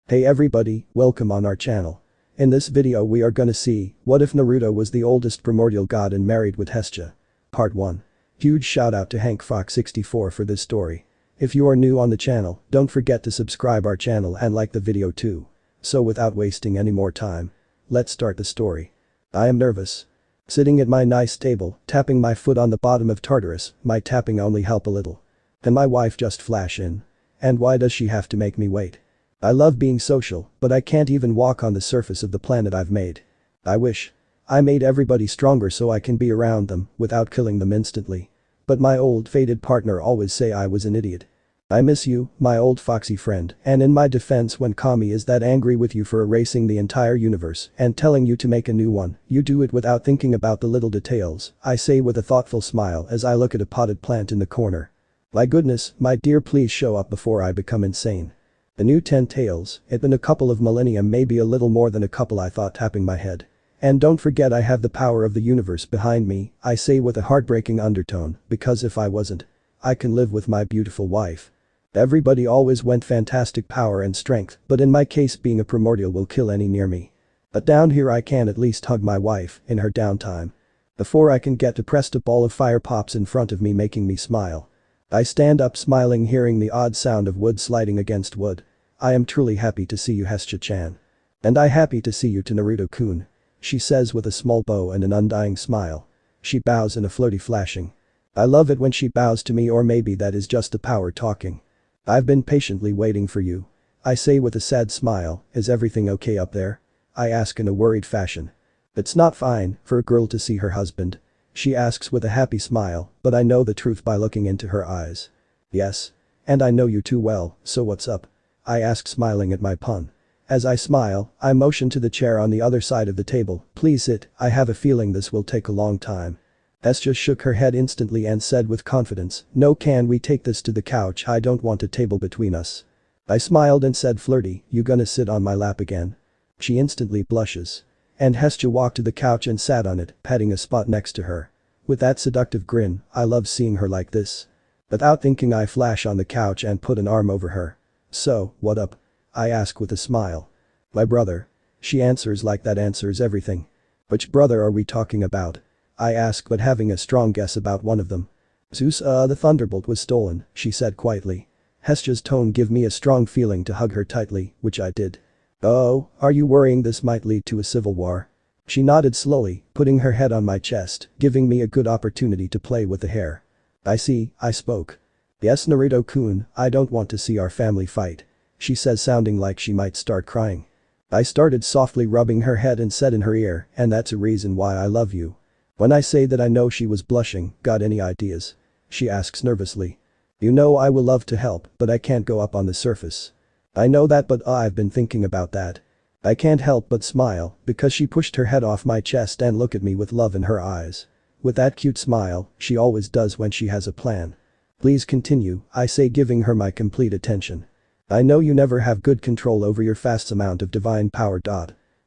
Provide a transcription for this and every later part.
Hey everybody, welcome on our channel. In this video we are gonna see, what if Naruto was the oldest primordial god and married with Hestia? Part 1. Huge shout out to Hank Fox 64 for this story. If you are new on the channel, don't forget to subscribe our channel and like the video too. So without wasting any more time, let's start the story. I am nervous. Sitting at my nice table, tapping my foot on the bottom of Tartarus, my tapping only help a little. Then my wife just flash in. And why does she have to make me wait? I love being social, but I can't even walk on the surface of the planet I've made. I wish I made everybody stronger so I can be around them without killing them instantly. But my old fated partner always say I was an idiot. I miss you, my old foxy friend, and in my defense when Kami is that angry with you for erasing the entire universe and telling you to make a new one, you do it without thinking about the little details, I say with a thoughtful smile as I look at a potted plant in the corner. My goodness, my dear, please show up before I become insane. The new 10 tails, it's been a couple of millennia, maybe a little more than a couple, I thought, tapping my head. And don't forget I have the power of the universe behind me, I say with a heartbreaking undertone, because if I wasn't, I can live with my beautiful wife. Everybody always went fantastic power and strength, but in my case being a primordial will kill any near me. But down here I can at least hug my wife in her downtime. Before I can get depressed, a ball of fire pops in front of me, making me smile. I stand up smiling, hearing the odd sound of wood sliding against wood. I am truly happy to see you, Hestia-chan. And I happy to see you to Naruto-kun. She says with a small bow and an undying smile. She bows in a flirty flashing. I love it when she bows to me, or maybe that is just the power talking. I've been patiently waiting for you. I say with a sad smile, is everything okay up there? I ask in a worried fashion. It's not fine for a girl to see her husband. She asks with a happy smile, but I know the truth by looking into her eyes. Yes. And I know you too well, so what's up? I ask, smiling at my pun. As I smile, I motion to the chair on the other side of the table. Please sit, I have a feeling this will take a long time. Hestia shook her head instantly and said with confidence, no, can we take this to the couch? I don't want a table between us. I smiled and said flirty, you gonna sit on my lap again? She instantly blushes. And Hestia walked to the couch and sat on it, patting a spot next to her. With that seductive grin, I love seeing her like this. Without thinking I flash on the couch and put an arm over her. So, what up? I ask with a smile. My brother. She answers like that answers everything. Which brother are we talking about? I ask, but having a strong guess about one of them. Zeus, the thunderbolt was stolen, she said quietly. Hestia's tone gave me a strong feeling to hug her tightly, which I did. Oh, are you worrying this might lead to a civil war? She nodded slowly, putting her head on my chest, giving me a good opportunity to play with the hair. I see, I spoke. Yes, Naruto-kun, I don't want to see our family fight. She says, sounding like she might start crying. I started softly rubbing her head and said in her ear, and that's a reason why I love you. When I say that, I know she was blushing. Got any ideas? She asks nervously. You know I will love to help, but I can't go up on the surface. I know that, but I've been thinking about that. I can't help but smile, because she pushed her head off my chest and looked at me with love in her eyes. With that cute smile she always does when she has a plan. Please continue, I say, giving her my complete attention. I know you never have good control over your vast amount of divine power.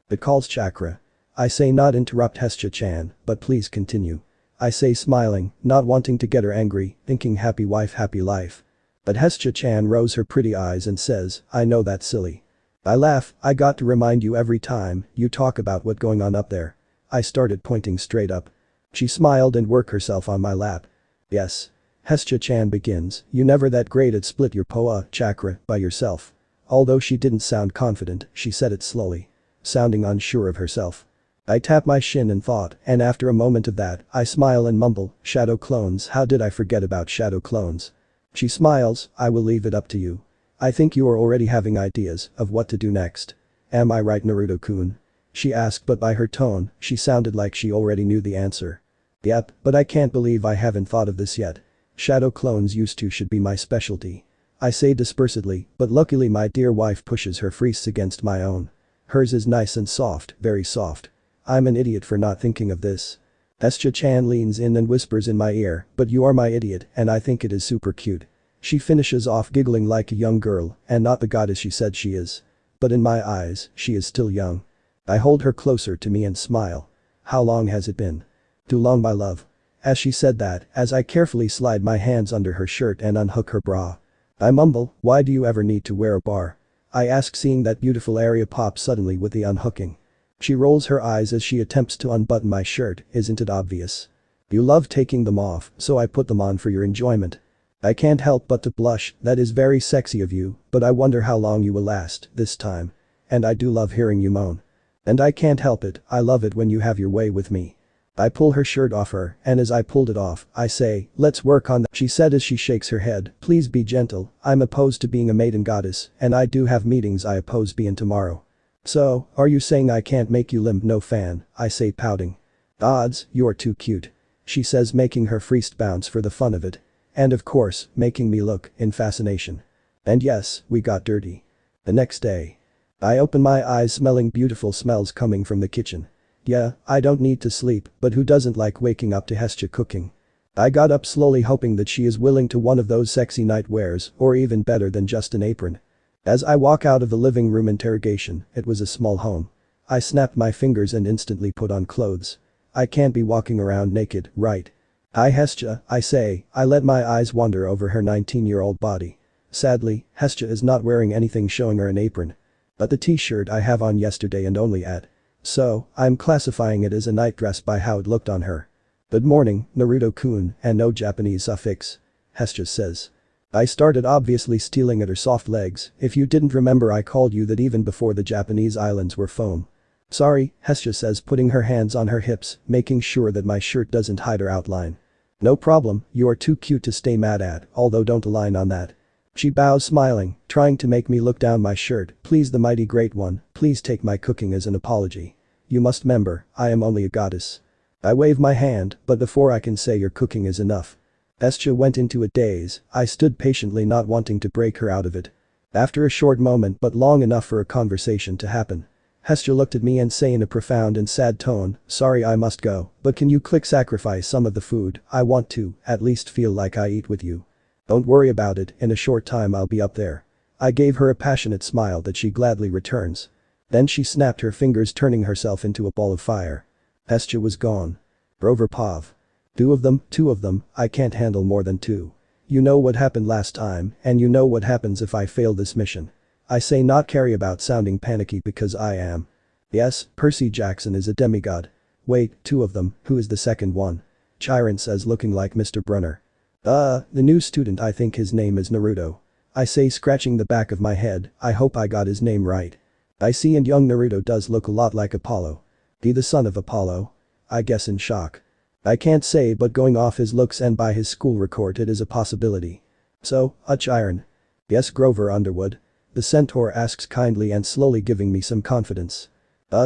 It calls chakra. I say, not interrupt Hestia-chan, but please continue. I say, smiling, not wanting to get her angry, thinking happy wife happy life. But Hestia-chan rose her pretty eyes and says, I know that's silly. I laugh, I got to remind you every time you talk about what going on up there. I started pointing straight up. She smiled and worked herself on my lap. Yes. Hestia-chan begins, you never that great at split your poa chakra by yourself. Although she didn't sound confident, she said it slowly. Sounding unsure of herself. I tap my shin in thought, and after a moment of that, I smile and mumble, shadow clones, how did I forget about shadow clones? She smiles, I will leave it up to you. I think you are already having ideas of what to do next. Am I right, Naruto-kun? She asked, but by her tone, she sounded like she already knew the answer. Yep, but I can't believe I haven't thought of this yet. Shadow clones used to should be my specialty. I say dispersedly, but luckily my dear wife pushes her fists against my own. Hers is nice and soft, very soft. I'm an idiot for not thinking of this. Hestia-chan leans in and whispers in my ear, but you are my idiot and I think it is super cute. She finishes off giggling like a young girl and not the goddess she said she is. But in my eyes, she is still young. I hold her closer to me and smile. How long has it been? Too long, my love. As she said that, as I carefully slide my hands under her shirt and unhook her bra. I mumble, why do you ever need to wear a bar? I ask, seeing that beautiful area pop suddenly with the unhooking. She rolls her eyes as she attempts to unbutton my shirt. Isn't it obvious? You love taking them off, so I put them on for your enjoyment. I can't help but to blush. That is very sexy of you, but I wonder how long you will last this time. And I do love hearing you moan. And I can't help it, I love it when you have your way with me. I pull her shirt off her, and as I pulled it off, I say, let's work on that, she said as she shakes her head. Please be gentle, I'm opposed to being a maiden goddess, and I do have meetings I oppose being tomorrow. So, are you saying I can't make you limp? No fan, I say, pouting. Odds, you're too cute. She says, making her freest bounce for the fun of it. And of course, making me look in fascination. And yes, we got dirty. The next day. I open my eyes smelling beautiful smells coming from the kitchen. Yeah, I don't need to sleep, but who doesn't like waking up to Hestia cooking? I got up slowly, hoping that she is willing to one of those sexy night wears, or even better than just an apron. As I walk out of the living room, interrogation, it was a small home. I snapped my fingers and instantly put on clothes. I can't be walking around naked, right? Hi Hestia, I say. I let my eyes wander over her 19-year-old body. Sadly, Hestia is not wearing anything showing her an apron. But the t-shirt I have on yesterday and only at. So, I'm classifying it as a nightdress by how it looked on her. Good morning, Naruto-kun, and no Japanese suffix. Hestia says. I started obviously stealing at her soft legs. If you didn't remember, I called you that even before the Japanese islands were foam. Sorry, Hestia says, putting her hands on her hips, making sure that my shirt doesn't hide her outline. No problem, you are too cute to stay mad at, although don't align on that. She bows, smiling, trying to make me look down my shirt. Please, the mighty great one, please take my cooking as an apology. You must remember, I am only a goddess. I wave my hand, but before I can say your cooking is enough. Hestia went into a daze. I stood patiently, not wanting to break her out of it. After a short moment, but long enough for a conversation to happen, Hestia looked at me and say in a profound and sad tone, sorry I must go, but can you sacrifice some of the food? I want to, at least feel like I eat with you. Don't worry about it, in a short time I'll be up there. I gave her a passionate smile that she gladly returns. Then she snapped her fingers, turning herself into a ball of fire. Hestia was gone. Pav. Two of them, I can't handle more than two. You know what happened last time, and you know what happens if I fail this mission. I say, not carry about, sounding panicky because I am. Yes, Percy Jackson is a demigod. Wait, two of them, who is the second one? Chiron says, looking like Mr. Brunner. The new student, I think his name is Naruto. I say, scratching the back of my head, I hope I got his name right. I see, and young Naruto does look a lot like Apollo. He the son of Apollo? I guess, in shock. I can't say, but going off his looks and by his school record, it is a possibility. So, Chiron. Yes, Grover Underwood. The centaur asks kindly and slowly, giving me some confidence.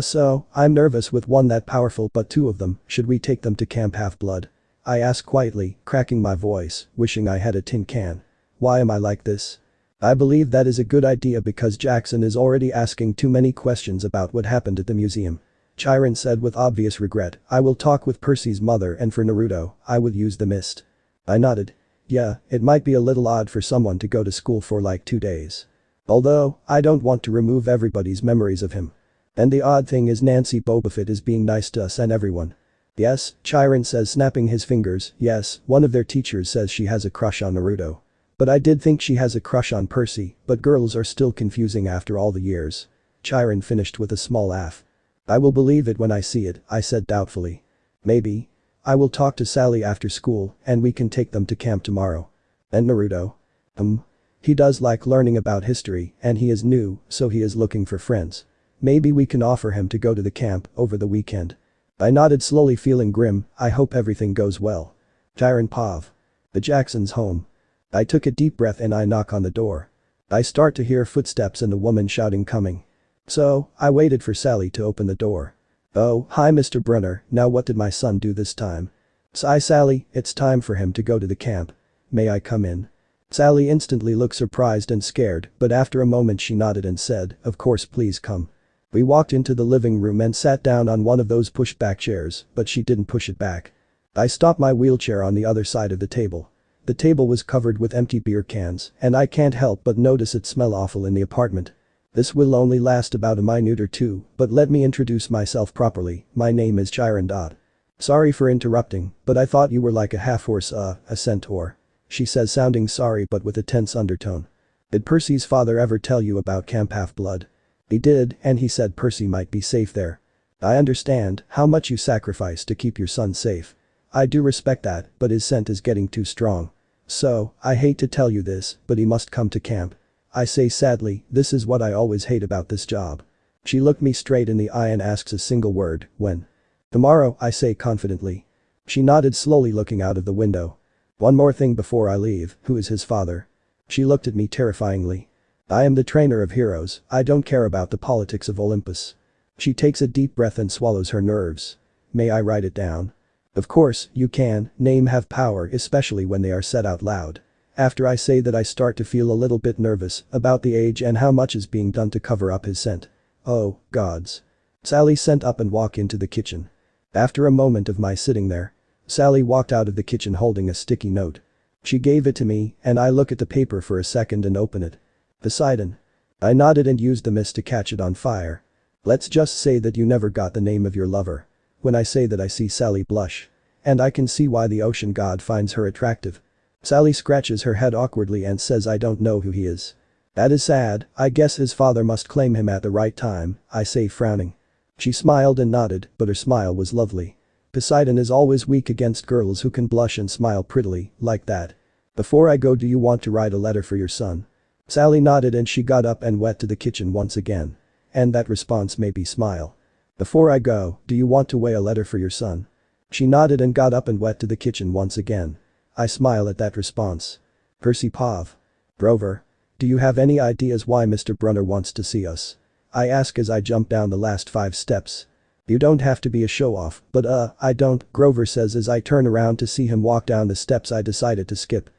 So, I'm nervous with one that powerful, but two of them, should we take them to Camp Half-Blood? I ask quietly, cracking my voice, wishing I had a tin can. Why am I like this? I believe that is a good idea because Jackson is already asking too many questions about what happened at the museum. Chiron said with obvious regret, I will talk with Percy's mother, and for Naruto, I will use the mist. I nodded. Yeah, it might be a little odd for someone to go to school for like 2 days. Although, I don't want to remove everybody's memories of him. And the odd thing is Nancy Bobafett is being nice to us and everyone. Yes, Chiron says, snapping his fingers, yes, one of their teachers says she has a crush on Naruto. But I did think she has a crush on Percy, but girls are still confusing after all the years. Chiron finished with a small laugh. I will believe it when I see it, I said doubtfully. Maybe. I will talk to Sally after school, and we can take them to camp tomorrow. And Naruto? He does like learning about history, and he is new, so he is looking for friends. Maybe we can offer him to go to the camp over the weekend. I nodded, slowly, feeling grim. I hope everything goes well. Chiron Pav. The Jacksons' home. I took a deep breath and I knock on the door. I start to hear footsteps and a woman shouting coming. So, I waited for Sally to open the door. Oh, hi Mr. Brunner, now what did my son do this time? Sigh Sally, it's time for him to go to the camp. May I come in? Sally instantly looked surprised and scared, but after a moment she nodded and said, of course, please come. We walked into the living room and sat down on one of those push-back chairs, but she didn't push it back. I stopped my wheelchair on the other side of the table. The table was covered with empty beer cans, and I can't help but notice it smell awful in the apartment. This will only last about a minute or two, but let me introduce myself properly. My name is Chiron. Sorry for interrupting, but I thought you were like a half-horse, a centaur. She says, sounding sorry but with a tense undertone. Did Percy's father ever tell you about Camp Half-Blood? He did, and he said Percy might be safe there. I understand how much you sacrifice to keep your son safe. I do respect that, but his scent is getting too strong. So, I hate to tell you this, but he must come to camp. I say sadly, this is what I always hate about this job. She looked me straight in the eye and asks a single word, when? Tomorrow, I say confidently. She nodded slowly looking out of the window. One more thing before I leave, who is his father? She looked at me terrifyingly. I am the trainer of heroes, I don't care about the politics of Olympus. She takes a deep breath and swallows her nerves. May I write it down? Of course, you can, name have power especially when they are said out loud. After I say that I start to feel a little bit nervous about the age and how much is being done to cover up his scent. Oh, gods. Sally sent up and walked into the kitchen. After a moment of my sitting there, Sally walked out of the kitchen holding a sticky note. She gave it to me and I look at the paper for a second and open it. Poseidon. I nodded and used the mist to catch it on fire. Let's just say that you never got the name of your lover. When I say that I see Sally blush. And I can see why the ocean god finds her attractive. Sally scratches her head awkwardly and says I don't know who he is. That is sad, I guess his father must claim him at the right time, I say frowning. She smiled and nodded, but her smile was lovely. Poseidon is always weak against girls who can blush and smile prettily, like that. Before I go, do you want to write a letter for your son? Sally nodded and she got up and went to the kitchen once again. And that response made me smile. Before I go, do you want to weigh a letter for your son? She nodded and got up and went to the kitchen once again. I smile at that response. Percy Pav. Grover. Do you have any ideas why Mr. Brunner wants to see us? I ask as I jump down the last 5 steps. You don't have to be a show-off, but I don't, Grover says as I turn around to see him walk down the steps I decided to skip.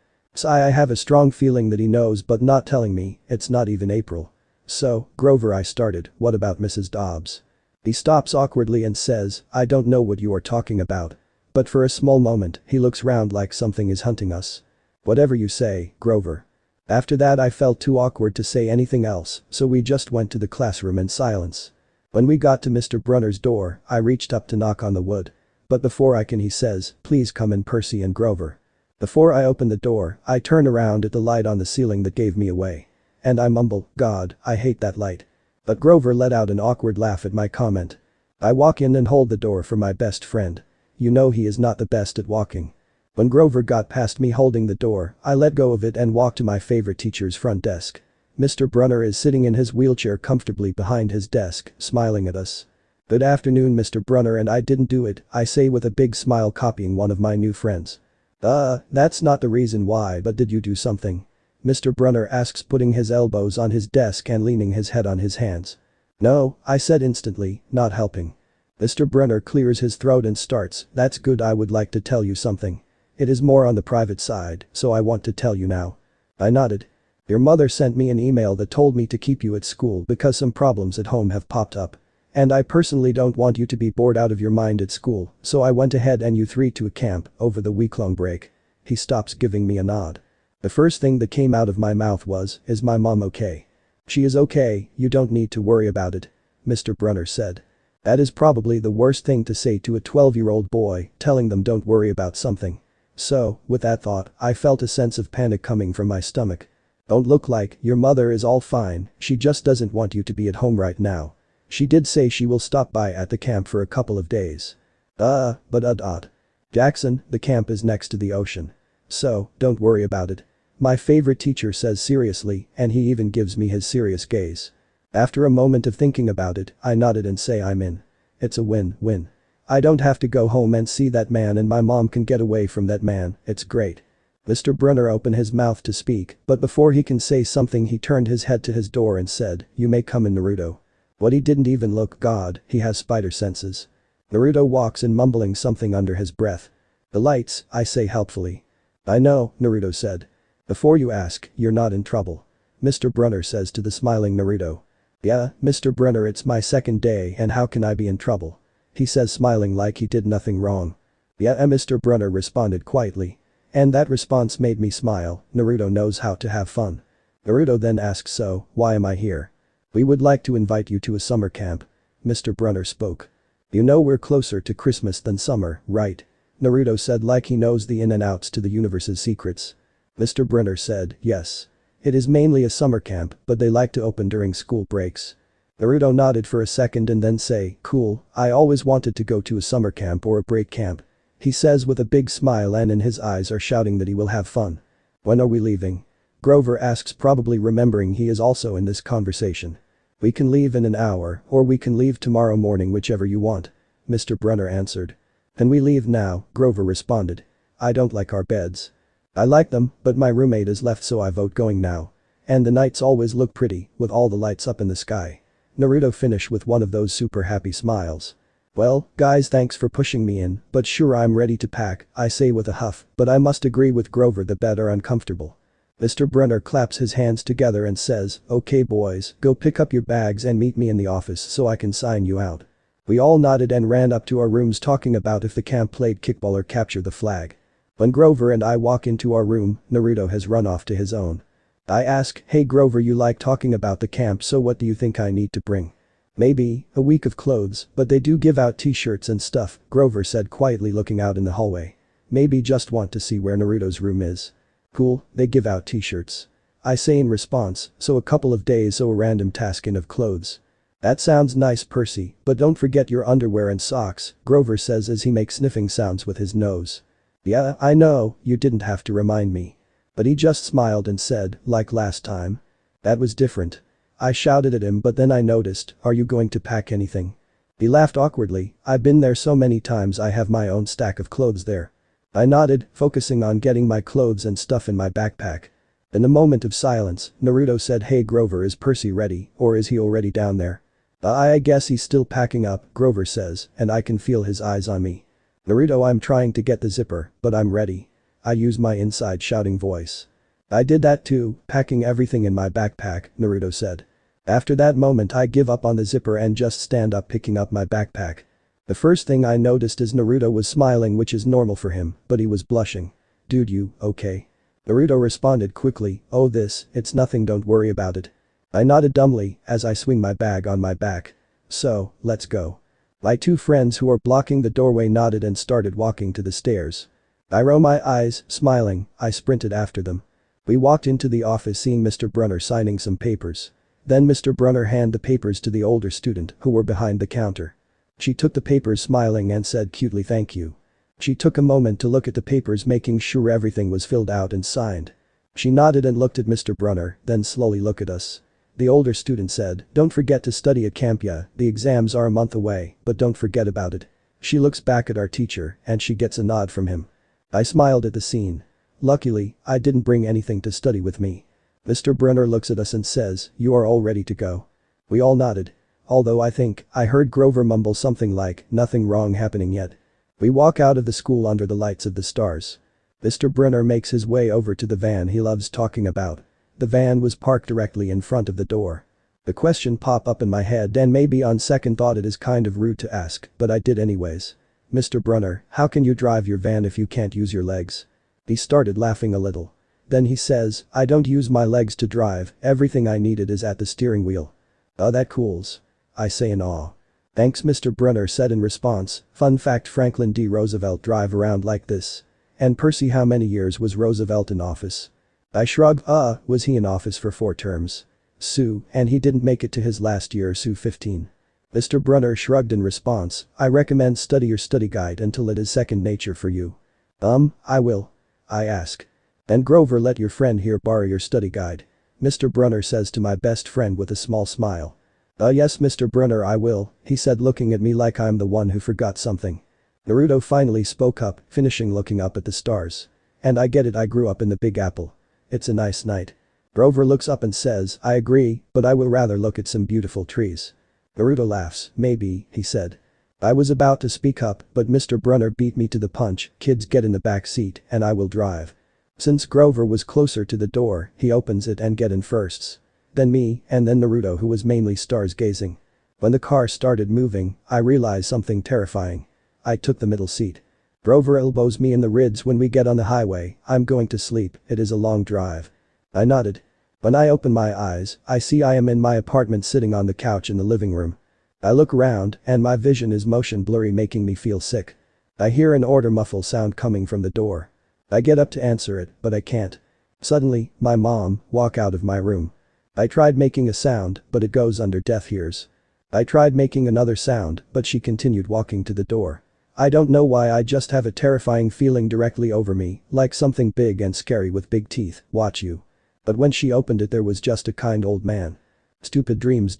I have a strong feeling that he knows but not telling me, it's not even April. So, Grover, I started, what about Mrs. Dobbs? He stops awkwardly and says, I don't know what you are talking about. But for a small moment, he looks round like something is hunting us. Whatever you say, Grover. After that I felt too awkward to say anything else, so we just went to the classroom in silence. When we got to Mr. Brunner's door, I reached up to knock on the wood. But before I can he says, please come in Percy and Grover. Before I open the door, I turn around at the light on the ceiling that gave me away. And I mumble, God, I hate that light. But Grover let out an awkward laugh at my comment. I walk in and hold the door for my best friend. You know he is not the best at walking. When Grover got past me holding the door, I let go of it and walked to my favorite teacher's front desk. Mr. Brunner is sitting in his wheelchair comfortably behind his desk, smiling at us. Good afternoon, Mr. Brunner, and I didn't do it, I say with a big smile copying one of my new friends. That's not the reason why, but did you do something? Mr. Brunner asks, putting his elbows on his desk and leaning his head on his hands. No, I said instantly, not helping. Mr. Brunner clears his throat and starts, that's good, I would like to tell you something. It is more on the private side, so I want to tell you now. I nodded. Your mother sent me an email that told me to keep you at school because some problems at home have popped up. And I personally don't want you to be bored out of your mind at school, so I went ahead and you 3 to a camp over the week-long break. He stops giving me a nod. The first thing that came out of my mouth was, is my mom okay? She is okay, you don't need to worry about it, Mr. Brunner said. That is probably the worst thing to say to a 12-year-old boy, telling them don't worry about something. So, with that thought, I felt a sense of panic coming from my stomach. Don't look like your mother is all fine, she just doesn't want you to be at home right now. She did say she will stop by at the camp for a couple of days. Jackson, the camp is next to the ocean. So, don't worry about it. My favorite teacher says seriously, and he even gives me his serious gaze. After a moment of thinking about it, I nodded and say I'm in. It's a win-win. I don't have to go home and see that man and my mom can get away from that man, it's great. Mr. Brunner opened his mouth to speak, but before he can say something he turned his head to his door and said, you may come in, Naruto. What, he didn't even look, God, he has spider senses. Naruto walks in mumbling something under his breath. The lights, I say helpfully. I know, Naruto said. Before you ask, you're not in trouble. Mr. Brunner says to the smiling Naruto. Yeah, Mr. Brunner, it's my second day and how can I be in trouble? He says smiling like he did nothing wrong. Yeah, Mr. Brunner responded quietly. And that response made me smile, Naruto knows how to have fun. Naruto then asks, so, why am I here? We would like to invite you to a summer camp. Mr. Brunner spoke. You know we're closer to Christmas than summer, right? Naruto said like he knows the in and outs to the universe's secrets. Mr. Brunner said, yes. It is mainly a summer camp, but they like to open during school breaks. Naruto nodded for a second and then say, cool, I always wanted to go to a summer camp or a break camp. He says with a big smile and in his eyes are shouting that he will have fun. When are we leaving? Grover asks, probably remembering he is also in this conversation. We can leave in an hour, or we can leave tomorrow morning, whichever you want. Mr. Brunner answered. Then we leave now, Grover responded. I don't like our beds. I like them, but my roommate is left, so I vote going now. And the nights always look pretty, with all the lights up in the sky. Naruto finished with one of those super happy smiles. Well, guys, thanks for pushing me in, but sure, I'm ready to pack, I say with a huff, but I must agree with Grover, the bed are uncomfortable. Mr. Brunner claps his hands together and says, okay boys, go pick up your bags and meet me in the office so I can sign you out. We all nodded and ran up to our rooms talking about if the camp played kickball or capture the flag. When Grover and I walk into our room, Naruto has run off to his own. I ask, hey Grover, you like talking about the camp, so what do you think I need to bring? Maybe a week of clothes, but they do give out t-shirts and stuff, Grover said quietly looking out in the hallway. Maybe just want to see where Naruto's room is. Cool, they give out t-shirts. I say in response, so a couple of days, so a random tasking of clothes. That sounds nice, Percy, but don't forget your underwear and socks, Grover says as he makes sniffing sounds with his nose. Yeah, I know, you didn't have to remind me. But he just smiled and said, like last time. That was different. I shouted at him, but then I noticed, are you going to pack anything? He laughed awkwardly, I've been there so many times, I have my own stack of clothes there. I nodded, focusing on getting my clothes and stuff in my backpack. In a moment of silence, Naruto said, hey Grover, is Percy ready, or is he already down there? I guess he's still packing up, Grover says, and I can feel his eyes on me. Naruto, I'm trying to get the zipper, but I'm ready. I use my inside shouting voice. I did that too, packing everything in my backpack, Naruto said. After that moment I give up on the zipper and just stand up picking up my backpack. The first thing I noticed is Naruto was smiling, which is normal for him, but he was blushing. Dude, you okay? Naruto responded quickly, oh it's nothing, don't worry about it. I nodded dumbly as I swing my bag on my back. So, let's go. My two friends who were blocking the doorway nodded and started walking to the stairs. I rolled my eyes, smiling, I sprinted after them. We walked into the office seeing Mr. Brunner signing some papers. Then Mr. Brunner handed the papers to the older student who were behind the counter. She took the papers smiling and said cutely, thank you. She took a moment to look at the papers, making sure everything was filled out and signed. She nodded and looked at Mr. Brunner, then slowly looked at us. The older student said, don't forget to study at camp, yeah, the exams are a month away, but don't forget about it. She looks back at our teacher and she gets a nod from him. I smiled at the scene. Luckily, I didn't bring anything to study with me. Mr. Brunner looks at us and says, you are all ready to go. We all nodded. Although I think I heard Grover mumble something like, nothing wrong happening yet. We walk out of the school under the lights of the stars. Mr. Brunner makes his way over to the van he loves talking about. The van was parked directly in front of the door. The question popped up in my head, and maybe on second thought it is kind of rude to ask, but I did anyways. Mr. Brunner, how can you drive your van if you can't use your legs? He started laughing a little. Then he says, I don't use my legs to drive, everything I needed is at the steering wheel. Oh, that cools. I say in awe. Thanks, Mr. Brunner said in response, fun fact, Franklin D. Roosevelt drive around like this. And Percy, how many years was Roosevelt in office? I shrugged, was he in office for 4 terms? Sue, and he didn't make it to his last year, Sue 15. Mr. Brunner shrugged in response, I recommend study your study guide until it is second nature for you. I will. I ask. Then Grover, let your friend here borrow your study guide. Mr. Brunner says to my best friend with a small smile. Yes, Mr. Brunner, I will, he said, looking at me like I'm the one who forgot something. Naruto finally spoke up, finishing looking up at the stars. And I get it, I grew up in the Big Apple. It's a nice night. Grover looks up and says, I agree, but I will rather look at some beautiful trees. Naruto laughs, maybe, he said. I was about to speak up, but Mr. Brunner beat me to the punch, kids get in the back seat and I will drive. Since Grover was closer to the door, he opens it and get in firsts. Then me, and then Naruto, who was mainly stars gazing. When the car started moving, I realized something terrifying. I took the middle seat. Grover elbows me in the ribs when we get on the highway, I'm going to sleep, it is a long drive. I nodded. When I open my eyes, I see I am in my apartment sitting on the couch in the living room. I look around and my vision is motion blurry, making me feel sick. I hear an order muffle sound coming from the door. I get up to answer it, but I can't. Suddenly, my mom walk out of my room. I tried making a sound, but it goes under deaf ears. I tried making another sound, but she continued walking to the door. I don't know why I just have a terrifying feeling directly over me, like something big and scary with big teeth, watch you. But when she opened it there was just a kind old man. Stupid dreams.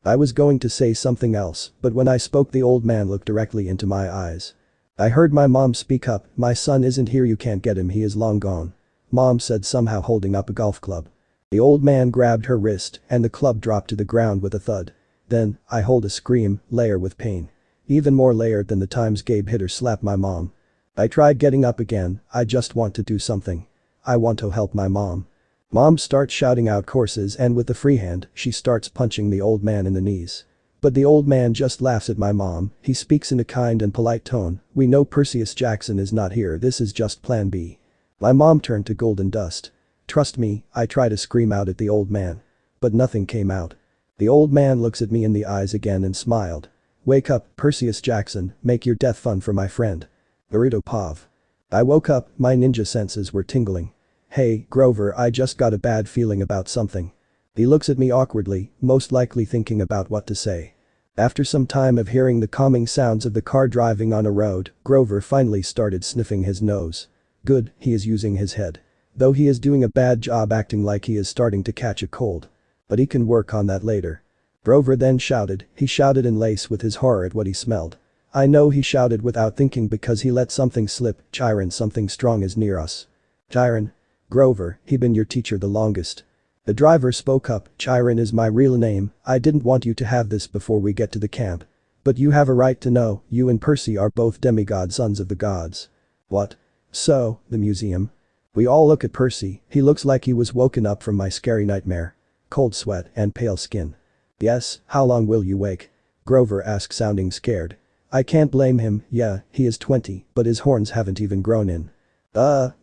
I was going to say something else, but when I spoke the old man looked directly into my eyes. I heard my mom speak up, "My son isn't here, you can't get him, he is long gone." Mom said, somehow holding up a golf club. The old man grabbed her wrist and the club dropped to the ground with a thud. Then, I hold a scream, layer with pain. Even more layered than the times Gabe hit or slapped my mom. I tried getting up again, I just want to do something. I want to help my mom. Mom starts shouting out courses and with the free hand, she starts punching the old man in the knees. But the old man just laughs at my mom, he speaks in a kind and polite tone, "We know Perseus Jackson is not here, this is just plan B." My mom turned to golden dust. Trust me, I try to scream out at the old man. But nothing came out. The old man looks at me in the eyes again and smiled. "Wake up, Perseus Jackson, make your death fun for my friend. Naruto Pav." I woke up, my ninja senses were tingling. "Hey, Grover, I just got a bad feeling about something." He looks at me awkwardly, most likely thinking about what to say. After some time of hearing the calming sounds of the car driving on a road, Grover finally started sniffing his nose. Good, he is using his head. Though he is doing a bad job acting like he is starting to catch a cold. But he can work on that later. Grover then shouted, he shouted in lace with his horror at what he smelled. I know he shouted without thinking because he let something slip, Chiron, something strong is near us. Chiron. Grover, he been your teacher the longest. The driver spoke up, Chiron is my real name, I didn't want you to have this before we get to the camp. But you have a right to know, you and Percy are both demigod sons of the gods. What? So, the museum? We all look at Percy, he looks like he was woken up from my scary nightmare. Cold sweat and pale skin. Yes, how long will you wake? Grover asked, sounding scared. I can't blame him, yeah, he is 20, but his horns haven't even grown in.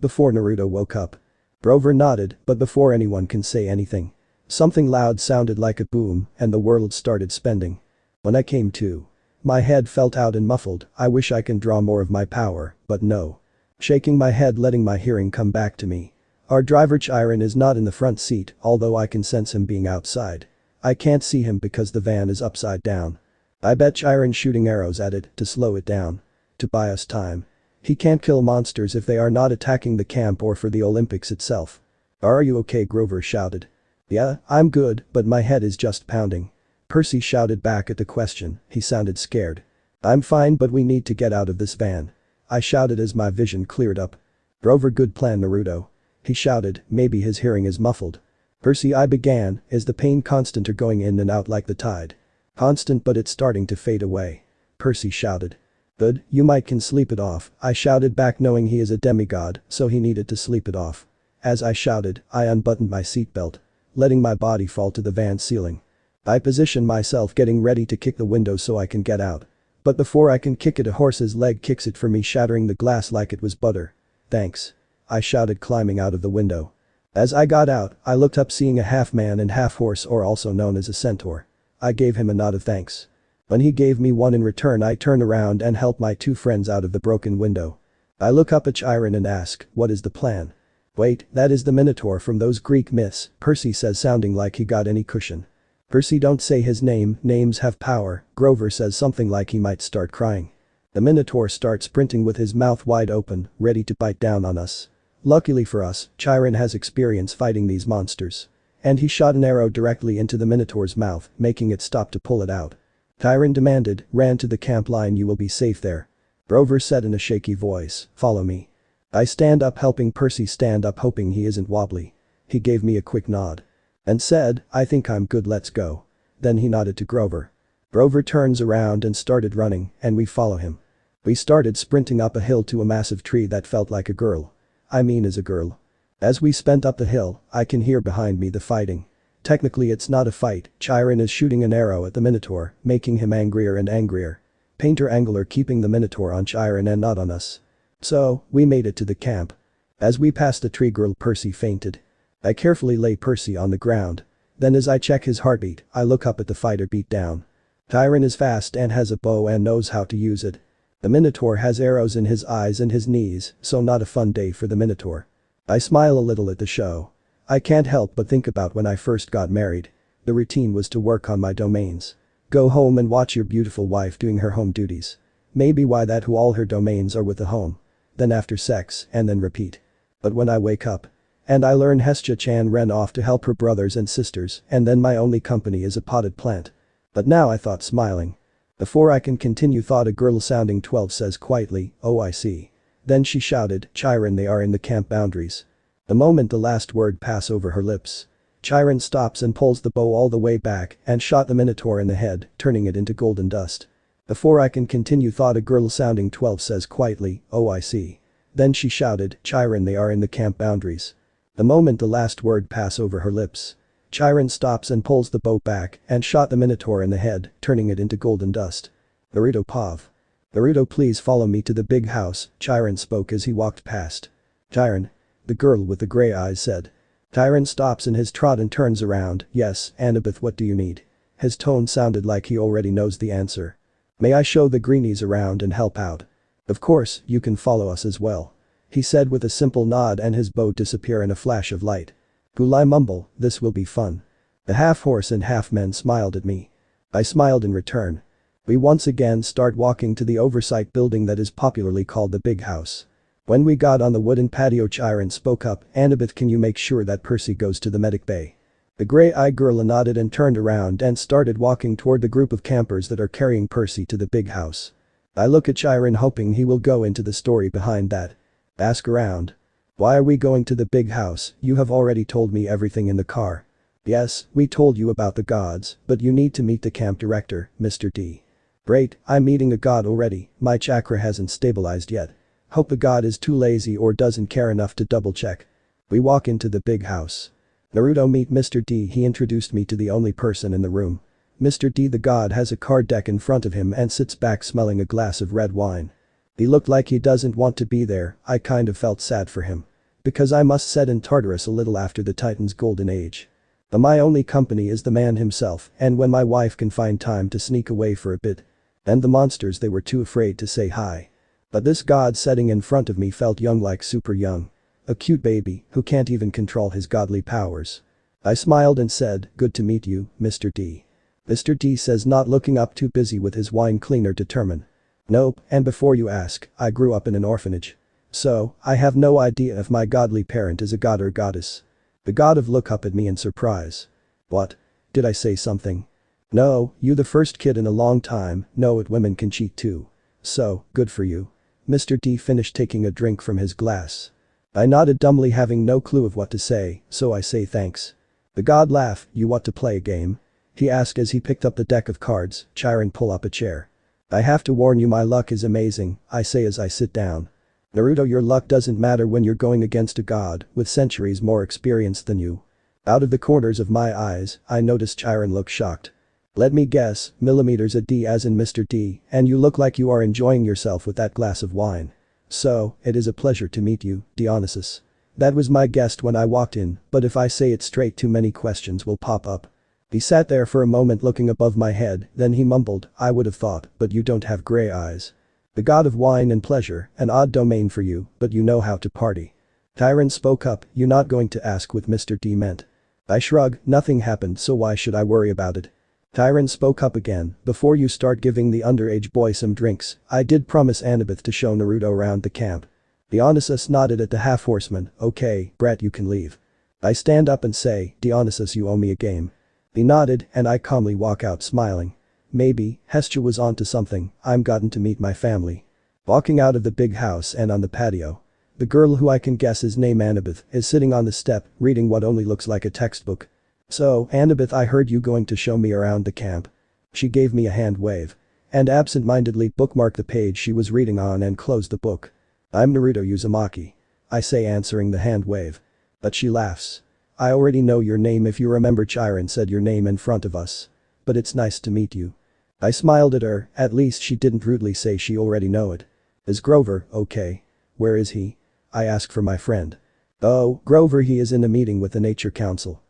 Before Naruto woke up. Grover nodded, but before anyone can say anything. Something loud sounded like a boom, and the world started spinning. When I came to. My head felt out and muffled, I wish I can draw more of my power, but no. Shaking my head, letting my hearing come back to me. Our driver Chiron is not in the front seat, although I can sense him being outside. I can't see him because the van is upside down. I bet Chiron's shooting arrows at it to slow it down. To buy us time. He can't kill monsters if they are not attacking the camp or for the Olympics itself. Are you okay? Grover shouted. Yeah, I'm good, but my head is just pounding. Percy shouted back at the question, he sounded scared. I'm fine, but we need to get out of this van. I shouted as my vision cleared up. Grover, good plan, Naruto. He shouted, maybe his hearing is muffled. Percy, I began, is the pain constant or going in and out like the tide? Constant, but it's starting to fade away. Percy shouted. Good, you might can sleep it off, I shouted back, knowing he is a demigod, so he needed to sleep it off. As I shouted, I unbuttoned my seatbelt, letting my body fall to the van ceiling. I position myself, getting ready to kick the window so I can get out. But before I can kick it, a horse's leg kicks it for me, shattering the glass like it was butter. Thanks. I shouted, climbing out of the window. As I got out, I looked up, seeing a half man and half horse, or also known as a centaur. I gave him a nod of thanks. When he gave me one in return, I turned around and helped my two friends out of the broken window. I look up at Chiron and ask, what is the plan? Wait, that is the Minotaur from those Greek myths, Percy says, sounding like he got any cushion. Percy, don't say his name, names have power, Grover says, something like he might start crying. The Minotaur starts sprinting with his mouth wide open, ready to bite down on us. Luckily for us, Chiron has experience fighting these monsters. And he shot an arrow directly into the Minotaur's mouth, making it stop to pull it out. Chiron demanded, ran to the camp line, you will be safe there. Grover said in a shaky voice, follow me. I stand up, helping Percy stand up, hoping he isn't wobbly. He gave me a quick nod. And said, I think I'm good, let's go. Then he nodded to Grover. Grover turns around and started running, and we follow him. We started sprinting up a hill to a massive tree that felt like a girl. I mean, as a girl. As we spent up the hill, I can hear behind me the fighting. Technically it's not a fight, Chiron is shooting an arrow at the Minotaur, making him angrier and angrier. Painter Angler keeping the Minotaur on Chiron and not on us. So, we made it to the camp. As we passed the tree girl, Percy fainted. I carefully lay Percy on the ground. Then as I check his heartbeat, I look up at the fighter beat down. Chiron is fast and has a bow and knows how to use it. The Minotaur has arrows in his eyes and his knees, so not a fun day for the Minotaur. I smile a little at the show. I can't help but think about when I first got married. The routine was to work on my domains. Go home and watch your beautiful wife doing her home duties. Maybe why that who all her domains are with the home. Then after sex, and then repeat. But when I wake up. And I learn Hestia-chan ran off to help her brothers and sisters, and then my only company is a potted plant. But now I thought smiling. Before I can continue thought a girl sounding 12 says quietly, "Oh I see." Then she shouted, "Chiron, they are in the camp boundaries." The moment the last word pass over her lips. Chiron stops and pulls the bow all the way back and shot the Minotaur in the head, turning it into golden dust. Before I can continue thought a girl sounding 12 says quietly, "Oh I see." Then she shouted, "Chiron, they are in the camp boundaries." The moment the last word pass over her lips. Chiron stops and pulls the bow back and shot the Minotaur in the head, turning it into golden dust. Naruto Pav. "Naruto, please follow me to the big house," Chiron spoke as he walked past. "Chiron?" The girl with the gray eyes said. Chiron stops in his trot and turns around. "Yes, Annabeth, what do you need?" His tone sounded like he already knows the answer. "May I show the greenies around and help out?" "Of course, you can follow us as well," he said with a simple nod and his bow disappear in a flash of light. Gulai mumble, "This will be fun." The half-horse and half-men smiled at me. I smiled in return. We once again start walking to the oversight building that is popularly called the big house. When we got on the wooden patio, Chiron spoke up, "Annabeth, can you make sure that Percy goes to the medic bay?" The gray-eyed girl nodded and turned around and started walking toward the group of campers that are carrying Percy to the big house. I look at Chiron hoping he will go into the story behind that. Ask around. "Why are we going to the big house? You have already told me everything in the car." "Yes, we told you about the gods, but you need to meet the camp director, Mr. D." "Great, I'm meeting a god already, my chakra hasn't stabilized yet." Hope the god is too lazy or doesn't care enough to double check. We walk into the big house. "Naruto, meet Mr. D." He introduced me to the only person in the room. Mr. D, the god, has a card deck in front of him and sits back smelling a glass of red wine. He looked like he doesn't want to be there. I kind of felt sad for him. Because I must set in Tartarus a little after the Titan's golden age. But my only company is the man himself, and when my wife can find time to sneak away for a bit. And the monsters, they were too afraid to say hi. But this god sitting in front of me felt young, like super young. A cute baby who can't even control his godly powers. I smiled and said, "Good to meet you, Mr. D." Mr. D says, not looking up, too busy with his wine cleaner, determined. "Nope, and before you ask, I grew up in an orphanage. So, I have no idea if my godly parent is a god or goddess." The god of look up at me in surprise. "What? Did I say something?" "No, you the first kid in a long time, know it, women can cheat too. So, good for you." Mr. D finished taking a drink from his glass. I nodded dumbly, having no clue of what to say, so I say thanks. The god laughed. "You want to play a game?" he asked as he picked up the deck of cards. "Chiron, pull up a chair." "I have to warn you, my luck is amazing," I say as I sit down. "Naruto, your luck doesn't matter when you're going against a god with centuries more experience than you." Out of the corners of my eyes, I noticed Chiron look shocked. "Let me guess, millimeters a D as in Mr. D, and you look like you are enjoying yourself with that glass of wine. So, it is a pleasure to meet you, Dionysus." That was my guess when I walked in, but if I say it straight too many questions will pop up. He sat there for a moment looking above my head, then he mumbled, "I would have thought, but you don't have gray eyes. The god of wine and pleasure, an odd domain for you, but you know how to party." Chiron spoke up, "You not going to ask what Mr. D meant?" I shrug, "Nothing happened, so why should I worry about it?" Chiron spoke up again, "Before you start giving the underage boy some drinks, I did promise Annabeth to show Naruto around the camp." Dionysus nodded at the half-horseman, "Okay, Brett, you can leave." I stand up and say, "Dionysus, you owe me a game." He nodded and I calmly walk out smiling. Maybe, Hestia was onto something, I'm gotten to meet my family. Walking out of the big house and on the patio. The girl, who I can guess is named Annabeth, is sitting on the step, reading what only looks like a textbook. "So, Annabeth, I heard you going to show me around the camp." She gave me a hand wave. And absent-mindedly bookmarked the page she was reading on and closed the book. "I'm Naruto Uzumaki," I say, answering the hand wave. But she laughs. "I already know your name, if you remember. Chiron said your name in front of us. But it's nice to meet you." I smiled at her, at least she didn't rudely say she already know it. "Is Grover okay?" "Where is he?" I ask for my friend. "Oh, Grover, he is in a meeting with the Nature Council."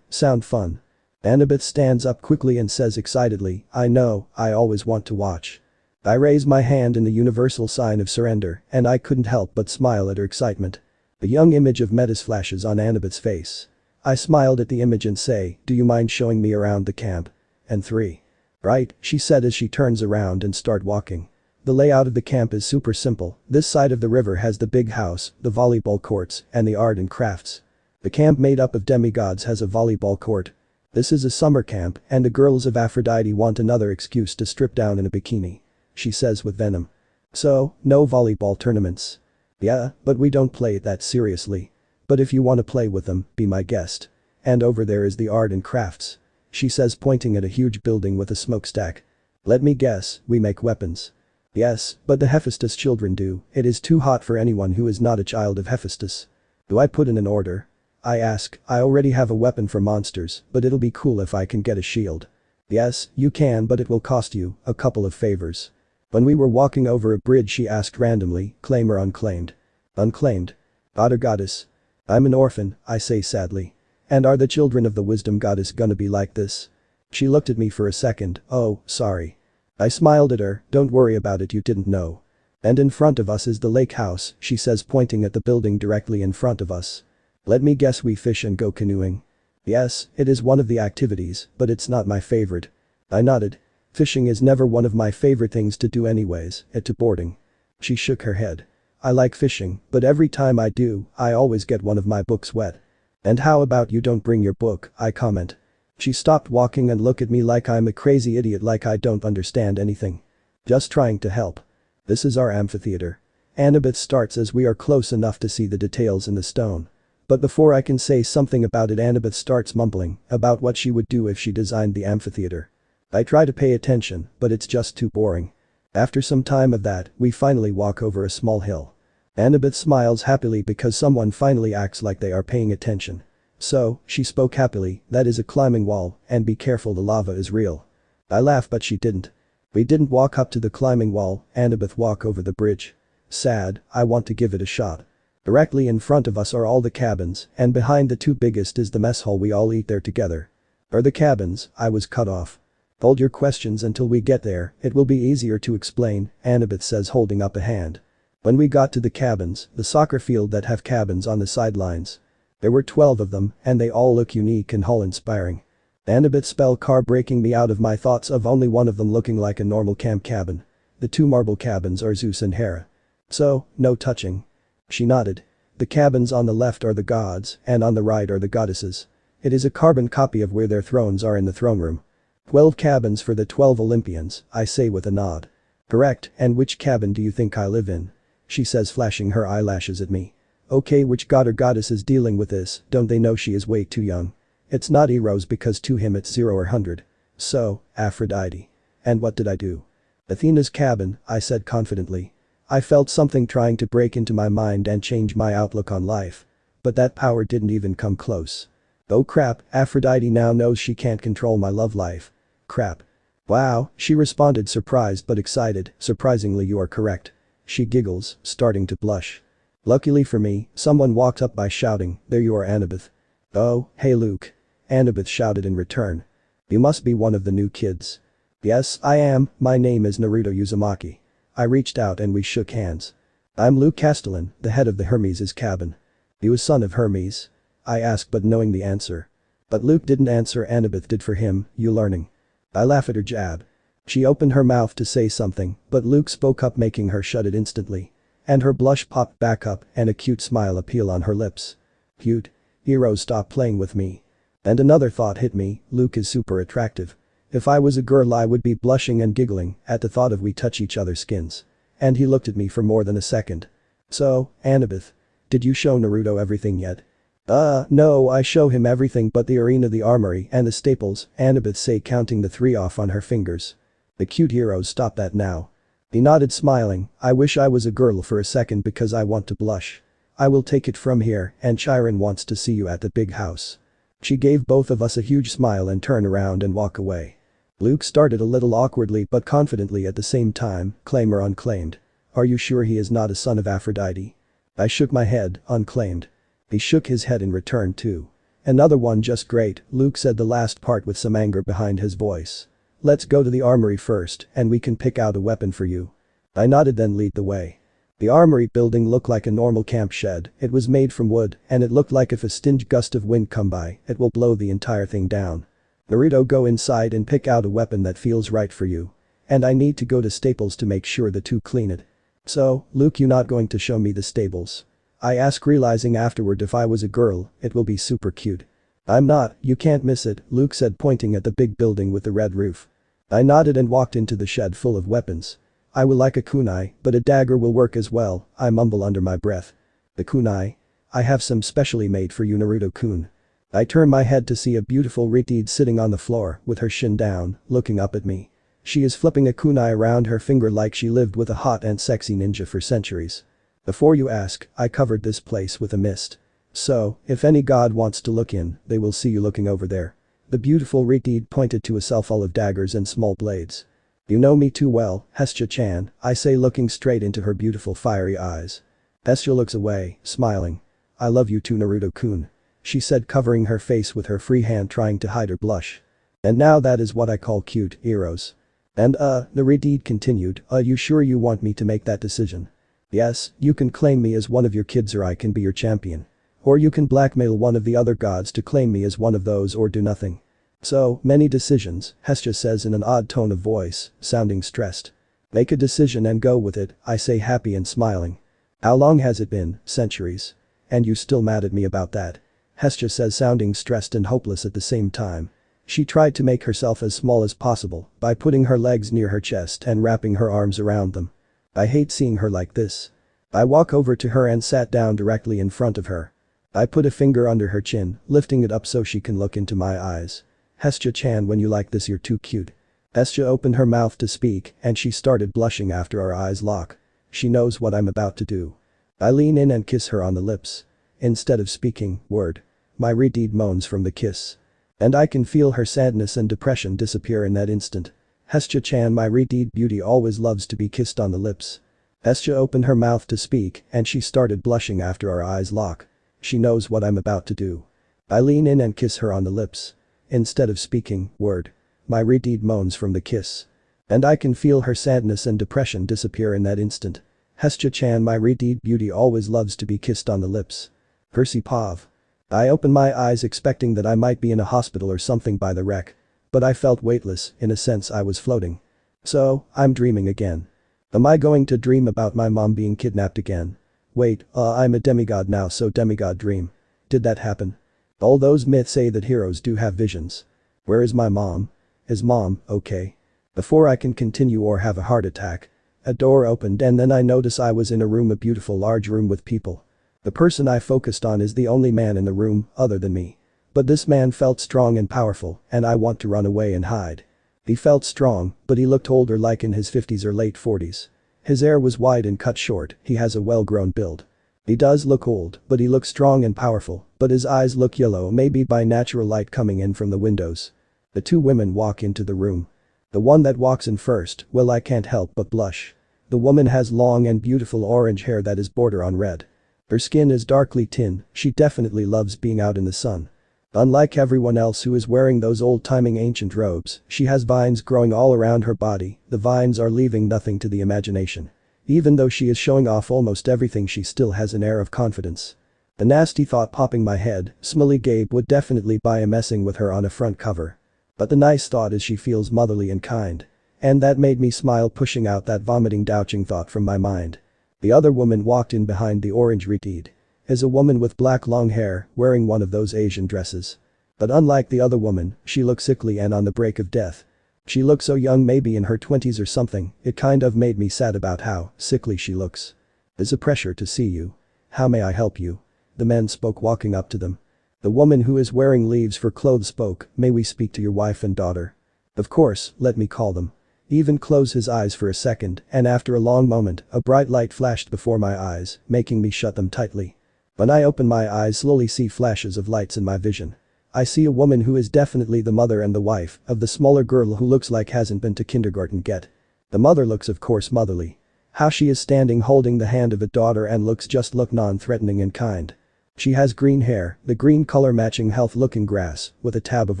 Sound fun." Annabeth stands up quickly and says excitedly, "I know, I always want to watch." I raise my hand in the universal sign of surrender, and I couldn't help but smile at her excitement. The young image of Metis flashes on Annabeth's face. I smiled at the image and say, do you mind showing me around the camp? And 3. Right, she said as she turns around and start walking. The layout of the camp is super simple. This side of the river has the big house, the volleyball courts, and the art and crafts. The camp made up of demigods has a volleyball court. This is a summer camp, and the girls of Aphrodite want another excuse to strip down in a bikini. She says with venom. So, no volleyball tournaments. Yeah, but we don't play it that seriously. But if you want to play with them, be my guest. And over there is the art and crafts. She says pointing at a huge building with a smokestack. Let me guess, we make weapons. Yes, but the Hephaestus children do. It is too hot for anyone who is not a child of Hephaestus. Do I put in an order? I ask, I already have a weapon for monsters, but it'll be cool if I can get a shield. Yes, you can, but it will cost you a couple of favors. When we were walking over a bridge she asked randomly, claim or unclaimed? Unclaimed. God or goddess? I'm an orphan, I say sadly. And are the children of the wisdom goddess gonna be like this? She looked at me for a second, oh, sorry. I smiled at her, don't worry about it, you didn't know. And in front of us is the lake house, she says pointing at the building directly in front of us. Let me guess, we fish and go canoeing. Yes, it is one of the activities, but it's not my favorite. I nodded. Fishing is never one of my favorite things to do anyways, it's too boring. She shook her head. I like fishing, but every time I do, I always get one of my books wet. And how about you don't bring your book, I comment. She stopped walking and looked at me like I'm a crazy idiot, like I don't understand anything. Just trying to help. This is our amphitheater. Annabeth starts as we are close enough to see the details in the stone. But before I can say something about it, Annabeth starts mumbling about what she would do if she designed the amphitheater. I try to pay attention, but it's just too boring. After some time of that, we finally walk over a small hill. Annabeth smiles happily because someone finally acts like they are paying attention. So, she spoke happily, that is a climbing wall, and be careful, the lava is real. I laugh, but she didn't. We didn't walk up to the climbing wall, Annabeth walk over the bridge. Sad, I want to give it a shot. Directly in front of us are all the cabins, and behind the two biggest is the mess hall, we all eat there together. Are the cabins, I was cut off. Hold your questions until we get there, it will be easier to explain, Annabeth says holding up a hand. When we got to the cabins, the soccer field that have cabins on the sidelines. There were 12 of them, and they all look unique and awe-inspiring. Annabeth spell car breaking me out of my thoughts of only one of them looking like a normal camp cabin. The 2 marble cabins are Zeus and Hera. So, no touching. She nodded. The cabins on the left are the gods, and on the right are the goddesses. It is a carbon copy of where their thrones are in the throne room. 12 cabins for the 12 Olympians, I say with a nod. Correct, and which cabin do you think I live in? She says flashing her eyelashes at me. Okay, which god or goddess is dealing with this, don't they know she is way too young? It's not Eros because to him it's 0 or 100. So, Aphrodite. And what did I do? Athena's cabin, I said confidently. I felt something trying to break into my mind and change my outlook on life. But that power didn't even come close. Oh crap, Aphrodite now knows she can't control my love life. Crap. Wow, she responded surprised but excited, surprisingly you are correct. She giggles, starting to blush. Luckily for me, someone walked up by shouting, there you are Annabeth. Oh, hey Luke. Annabeth shouted in return. You must be one of the new kids. Yes, I am, my name is Naruto Uzumaki. I reached out and we shook hands. I'm Luke Castellan, the head of the Hermes' cabin. You a son of Hermes? I asked but knowing the answer. But Luke didn't answer, Annabeth did for him, you learning. I laugh at her jab. She opened her mouth to say something, but Luke spoke up making her shut it instantly. And her blush popped back up and a cute smile appeal on her lips. Cute. Hero, stop playing with me. And another thought hit me, Luke is super attractive. If I was a girl I would be blushing and giggling at the thought of we touch each other's skins. And he looked at me for more than a second. So, Annabeth. Did you show Naruto everything yet? No, I show him everything but the arena, the armory, and the staples, Annabeth say counting the 3 off on her fingers. The cute heroes stop that now. He nodded smiling, I wish I was a girl for a second because I want to blush. I will take it from here, and Chiron wants to see you at the big house. She gave both of us a huge smile and turn around and walk away. Luke started a little awkwardly but confidently at the same time, claim or unclaimed. Are you sure he is not a son of Aphrodite? I shook my head, unclaimed. He shook his head in return too. Another one, just great, Luke said the last part with some anger behind his voice. Let's go to the armory first and we can pick out a weapon for you. I nodded, then lead the way. The armory building looked like a normal camp shed, it was made from wood, and it looked like if a stinged gust of wind come by, it will blow the entire thing down. Naruto, go inside and pick out a weapon that feels right for you. And I need to go to Staples to make sure the two clean it. So, Luke, you not going to show me the Staples? I ask, realizing afterward if I was a girl, it will be super cute. I'm not, you can't miss it, Luke said, pointing at the big building with the red roof. I nodded and walked into the shed full of weapons. I will like a kunai, but a dagger will work as well, I mumble under my breath. The kunai? I have some specially made for you, Naruto-kun. I turn my head to see a beautiful Merried sitting on the floor with her chin down, looking up at me. She is flipping a kunai around her finger like she lived with a hot and sexy ninja for centuries. Before you ask, I covered this place with a mist. So, if any god wants to look in, they will see you looking over there. The beautiful Merried pointed to a shelf full of daggers and small blades. You know me too well, Hestia-chan, I say, looking straight into her beautiful fiery eyes. Hestia looks away, smiling. I love you too, Naruto-kun. She said, covering her face with her free hand, trying to hide her blush. And now that is what I call cute, heroes. And the Merried continued, you sure you want me to make that decision? Yes, you can claim me as one of your kids, or I can be your champion. Or you can blackmail one of the other gods to claim me as one of those, or do nothing. So many decisions, Hestia says in an odd tone of voice, sounding stressed. Make a decision and go with it, I say, happy and smiling. How long has it been? Centuries. And you still mad at me about that? Hestia says, sounding stressed and hopeless at the same time. She tried to make herself as small as possible by putting her legs near her chest and wrapping her arms around them. I hate seeing her like this. I walk over to her and sat down directly in front of her. I put a finger under her chin, lifting it up so she can look into my eyes. Hestia-chan, when you like this you're too cute. Hestia opened her mouth to speak and she started blushing after our eyes lock. She knows what I'm about to do. I lean in and kiss her on the lips. Instead of speaking word, my Merried moans from the kiss. And I can feel her sadness and depression disappear in that instant. Hestia-chan, my Merried beauty, always loves to be kissed on the lips. Hestia opened her mouth to speak and she started blushing after our eyes lock. She knows what I'm about to do. I lean in and kiss her on the lips. Instead of speaking word, my Merried moans from the kiss. And I can feel her sadness and depression disappear in that instant. Hestia-chan, my Merried beauty, always loves to be kissed on the lips. Percy Pav. I opened my eyes expecting that I might be in a hospital or something by the wreck. But I felt weightless, in a sense I was floating. So, I'm dreaming again. Am I going to dream about my mom being kidnapped again? Wait, I'm a demigod now, so demigod dream. Did that happen? All those myths say that heroes do have visions. Where is my mom? Is mom okay? Before I can continue or have a heart attack, a door opened and then I notice I was in a room, a beautiful large room with people. The person I focused on is the only man in the room, other than me. But this man felt strong and powerful, and I want to run away and hide. He felt strong, but he looked older, like in his 50s or late 40s. His hair was wide and cut short, he has a well-grown build. He does look old, but he looks strong and powerful, but his eyes look yellow, maybe by natural light coming in from the windows. The two women walk into the room. The one that walks in first, well, I can't help but blush. The woman has long and beautiful orange hair that is bordered on red. Her skin is darkly tin, she definitely loves being out in the sun. Unlike everyone else who is wearing those old-timing ancient robes, she has vines growing all around her body, the vines are leaving nothing to the imagination. Even though she is showing off almost everything, she still has an air of confidence. The nasty thought popping my head, Smiley Gabe would definitely buy a messing with her on a front cover. But the nice thought is she feels motherly and kind. And that made me smile, pushing out that vomiting douching thought from my mind. The other woman walked in behind the orange Merried. Is a woman with black long hair, wearing one of those Asian dresses. But unlike the other woman, she looks sickly and on the brink of death. She looks so young, maybe in her 20s or something, it kind of made me sad about how sickly she looks. It's a pressure to see you. How may I help you? The man spoke, walking up to them. The woman who is wearing leaves for clothes spoke, may we speak to your wife and daughter? Of course, let me call them. He even closed his eyes for a second, and after a long moment, a bright light flashed before my eyes, making me shut them tightly. When I open my eyes, slowly see flashes of lights in my vision. I see a woman who is definitely the mother and the wife of the smaller girl who looks like hasn't been to kindergarten yet. The mother looks, of course, motherly. How she is standing holding the hand of a daughter and looks non-threatening and kind. She has green hair, the green color matching health-looking grass, with a tab of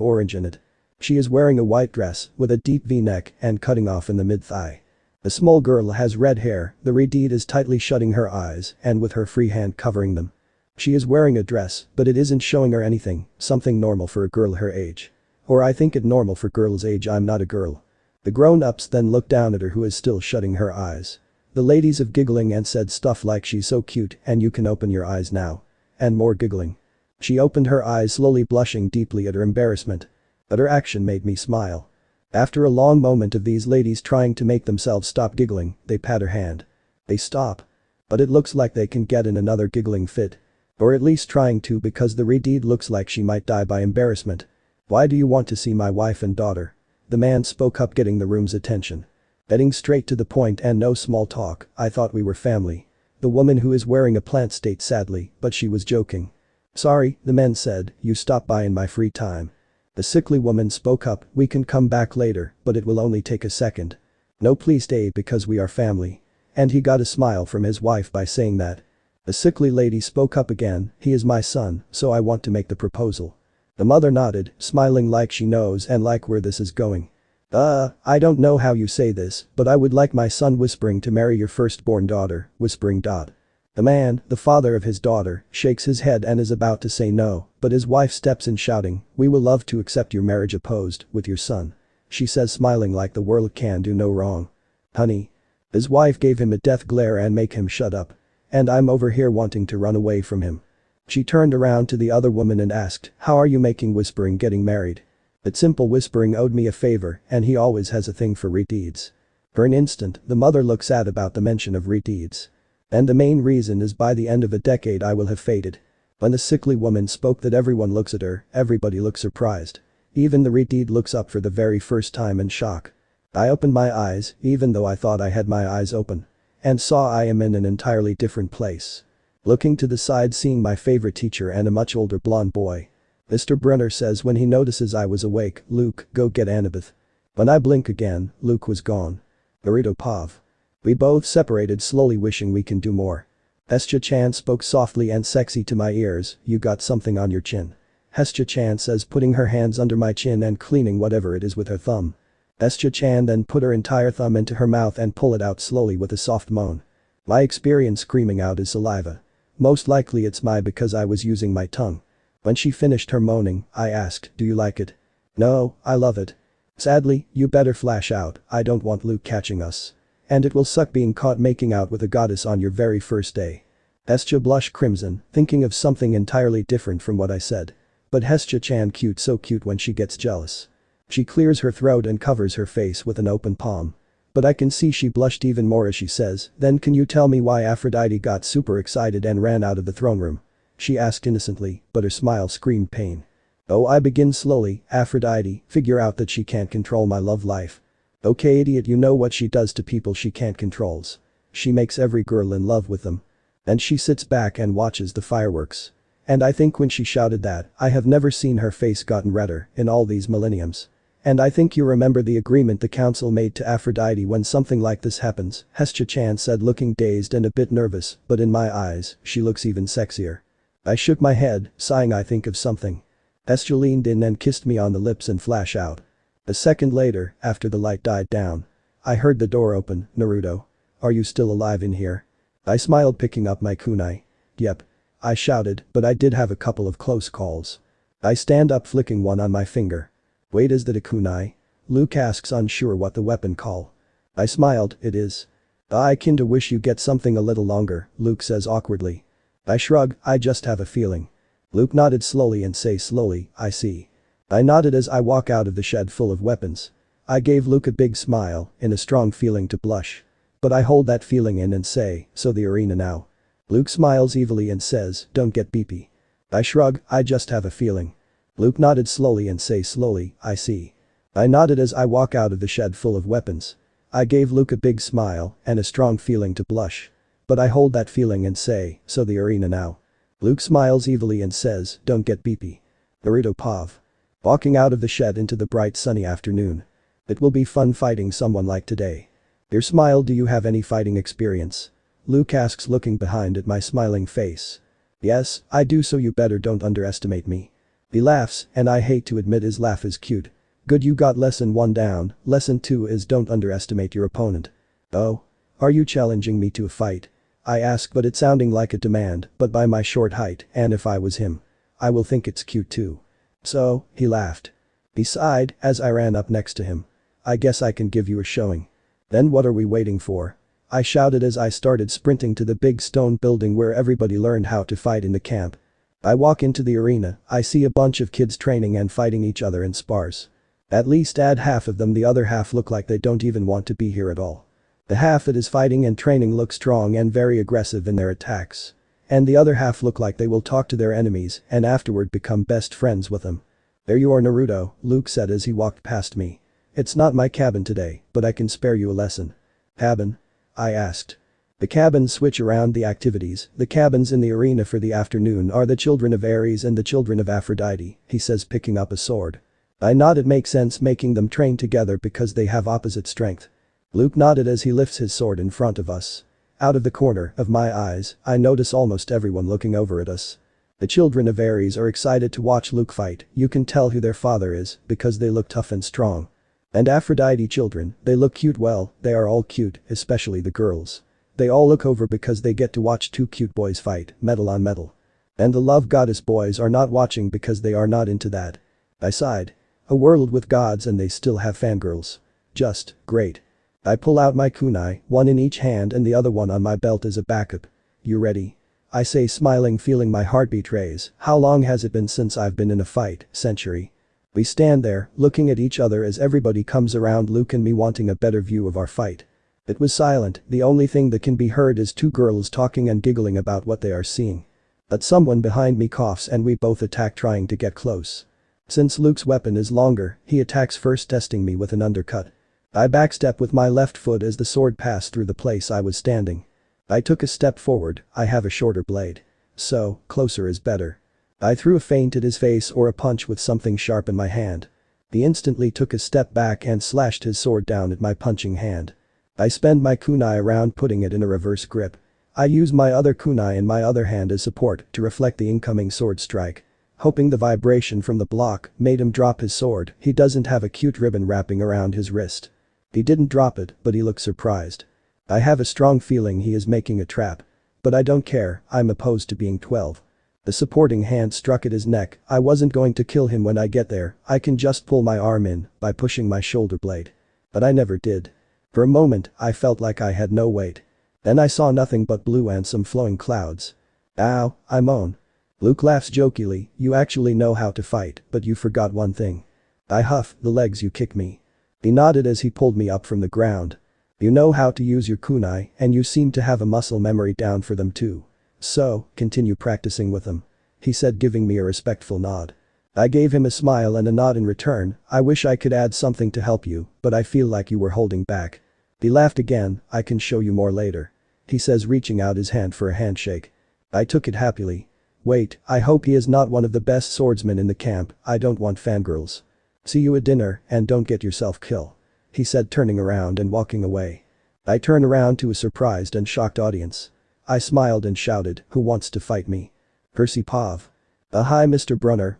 orange in it. She is wearing a white dress with a deep V-neck and cutting off in the mid-thigh. The small girl has red hair, the Redeed is tightly shutting her eyes and with her free hand covering them. She is wearing a dress, but it isn't showing her anything, something normal for a girl her age. Or I think it normal for girl's age, I'm not a girl. The grown-ups then look down at her who is still shutting her eyes. The ladies have giggling and said stuff like she's so cute and you can open your eyes now. And more giggling. She opened her eyes slowly, blushing deeply at her embarrassment. But her action made me smile. After a long moment of these ladies trying to make themselves stop giggling, they pat her hand. They stop. But it looks like they can get in another giggling fit. Or at least trying to, because the Redeed looks like she might die by embarrassment. Why do you want to see my wife and daughter? The man spoke up, getting the room's attention. Getting straight to the point and no small talk, I thought we were family. The woman who is wearing a plant stated sadly, but she was joking. Sorry, the man said, you stop by in my free time. The sickly woman spoke up, we can come back later, but it will only take a second. No, please stay because we are family. And he got a smile from his wife by saying that. The sickly lady spoke up again, he is my son, so I want to make the proposal. The mother nodded, smiling like she knows and like where this is going. I don't know how you say this, but I would like my son whispering to marry your firstborn daughter, whispering. The man, the father of his daughter, shakes his head and is about to say no, but his wife steps in shouting, we will love to accept your marriage opposed, with your son. She says, smiling like the world can do no wrong. Honey. His wife gave him a death glare and make him shut up. And I'm over here wanting to run away from him. She turned around to the other woman and asked, how are you making whispering getting married? That simple whispering owed me a favor and he always has a thing for Redeeds. For an instant, the mother looks sad about the mention of Redeeds. And the main reason is by the end of a decade I will have faded. When the sickly woman spoke that everyone looks at her, everybody looks surprised. Even the Redeed looks up for the very first time in shock. I opened my eyes, even though I thought I had my eyes open. And saw I am in an entirely different place. Looking to the side, seeing my favorite teacher and a much older blonde boy. Mr. Brunner says when he notices I was awake, Luke, go get Annabeth. When I blink again, Luke was gone. Naruto Pav. We both separated slowly, wishing we can do more. Hestia-chan spoke softly and sexy to my ears, you got something on your chin. Hestia-chan says, putting her hands under my chin and cleaning whatever it is with her thumb. Hestia-chan then put her entire thumb into her mouth and pull it out slowly with a soft moan. My experience screaming out is saliva. Most likely it's because I was using my tongue. When she finished her moaning, I asked, do you like it? No, I love it. Sadly, you better flash out, I don't want Luke catching us. And it will suck being caught making out with a goddess on your very first day. Hestia blushed crimson, thinking of something entirely different from what I said. But Hestia-chan cute, so cute when she gets jealous. She clears her throat and covers her face with an open palm. But I can see she blushed even more as she says, then can you tell me why Aphrodite got super excited and ran out of the throne room? She asked innocently, but her smile screamed pain. Oh, I begin slowly, Aphrodite, figure out that she can't control my love life. Okay, idiot, you know what she does to people she can't controls. She makes every girl in love with them. And she sits back and watches the fireworks. And I think when she shouted that, I have never seen her face gotten redder in all these millenniums. And I think you remember the agreement the council made to Aphrodite when something like this happens, Hestia-chan said, looking dazed and a bit nervous, but in my eyes, she looks even sexier. I shook my head, sighing, I think of something. Hestia leaned in and kissed me on the lips and flash out. A second later, after the light died down. I heard the door open, Naruto. Are you still alive in here? I smiled, picking up my kunai. Yep. I shouted, but I did have a couple of close calls. I stand up, flicking one on my finger. Wait, is that a kunai? Luke asks, unsure what the weapon call. I smiled, it is. I kinda wish you get something a little longer, Luke says awkwardly. I shrug, I just have a feeling. Luke nodded slowly and say slowly, I see. I nodded as I walk out of the shed full of weapons. I gave Luke a big smile, in a strong feeling to blush. But I hold that feeling in and say, so the arena now. Luke smiles evilly and says, don't get beepy. I shrug, I just have a feeling. Luke nodded slowly and say slowly, I see. I nodded as I walk out of the shed full of weapons. I gave Luke a big smile and a strong feeling to blush. But I hold that feeling and say, so the arena now. Luke smiles evilly and says, don't get beepy. Naruto Pav. Walking out of the shed into the bright sunny afternoon. It will be fun fighting someone like today. Your smile, do you have any fighting experience? Luke asks, looking behind at my smiling face. Yes, I do, so you better don't underestimate me. He laughs, and I hate to admit his laugh is cute. Good, you got lesson 1 down, lesson 2 is don't underestimate your opponent. Oh? Are you challenging me to a fight? I ask, but it's sounding like a demand, but by my short height, and if I was him, I will think it's cute too. So, he laughed. He sighed as I ran up next to him. I guess I can give you a showing. Then what are we waiting for? I shouted as I started sprinting to the big stone building where everybody learned how to fight in the camp. I walk into the arena, I see a bunch of kids training and fighting each other in spars. At least add half of them, the other half look like they don't even want to be here at all. The half that is fighting and training look strong and very aggressive in their attacks. And the other half look like they will talk to their enemies and afterward become best friends with them. There you are, Naruto, Luke said as he walked past me. It's not my cabin today, but I can spare you a lesson. Cabin? I asked. The cabins switch around the activities. The cabins in the arena for the afternoon are the children of Ares and the children of Aphrodite, he says, picking up a sword. I nodded. Makes sense, making them train together because they have opposite strength. Luke nodded as he lifts his sword in front of us. Out of the corner of my eyes, I notice almost everyone looking over at us. The children of Ares are excited to watch Luke fight. You can tell who their father is because they look tough and strong. And Aphrodite children, they look cute. Well, they are all cute, especially the girls. They all look over because they get to watch two cute boys fight, metal on metal. And the love goddess boys are not watching because they are not into that. I sighed. A world with gods and they still have fangirls. Just great. I pull out my kunai, one in each hand and the other one on my belt as a backup. You ready? I say, smiling, feeling my heartbeat raise. How long has it been since I've been in a fight? Century. We stand there, looking at each other as everybody comes around Luke and me, wanting a better view of our fight. It was silent. The only thing that can be heard is two girls talking and giggling about what they are seeing. But someone behind me coughs and we both attack, trying to get close. Since Luke's weapon is longer, he attacks first, testing me with an undercut. I backstep with my left foot as the sword passed through the place I was standing. I took a step forward. I have a shorter blade. So, closer is better. I threw a feint at his face or a punch with something sharp in my hand. He instantly took a step back and slashed his sword down at my punching hand. I spend my kunai around, putting it in a reverse grip. I use my other kunai in my other hand as support to reflect the incoming sword strike. Hoping the vibration from the block made him drop his sword. He doesn't have a cute ribbon wrapping around his wrist. He didn't drop it, but he looked surprised. I have a strong feeling he is making a trap. But I don't care, I'm opposed to being 12. The supporting hand struck at his neck. I wasn't going to kill him when I get there, I can just pull my arm in by pushing my shoulder blade. But I never did. For a moment, I felt like I had no weight. Then I saw nothing but blue and some flowing clouds. Ow, I moan. Luke laughs jokingly, you actually know how to fight, but you forgot one thing. I huff, the legs you kick me. He nodded as he pulled me up from the ground. You know how to use your kunai, and you seem to have a muscle memory down for them too. So, continue practicing with them. He said, giving me a respectful nod. I gave him a smile and a nod in return. I wish I could add something to help you, but I feel like you were holding back. He laughed again. I can show you more later. He says, reaching out his hand for a handshake. I took it happily. Wait, I hope he is not one of the best swordsmen in the camp. I don't want fangirls. See you at dinner, and don't get yourself killed. He said, turning around and walking away. I turned around to a surprised and shocked audience. I smiled and shouted, who wants to fight me? Percy Pav. Hi Mr. Brunner,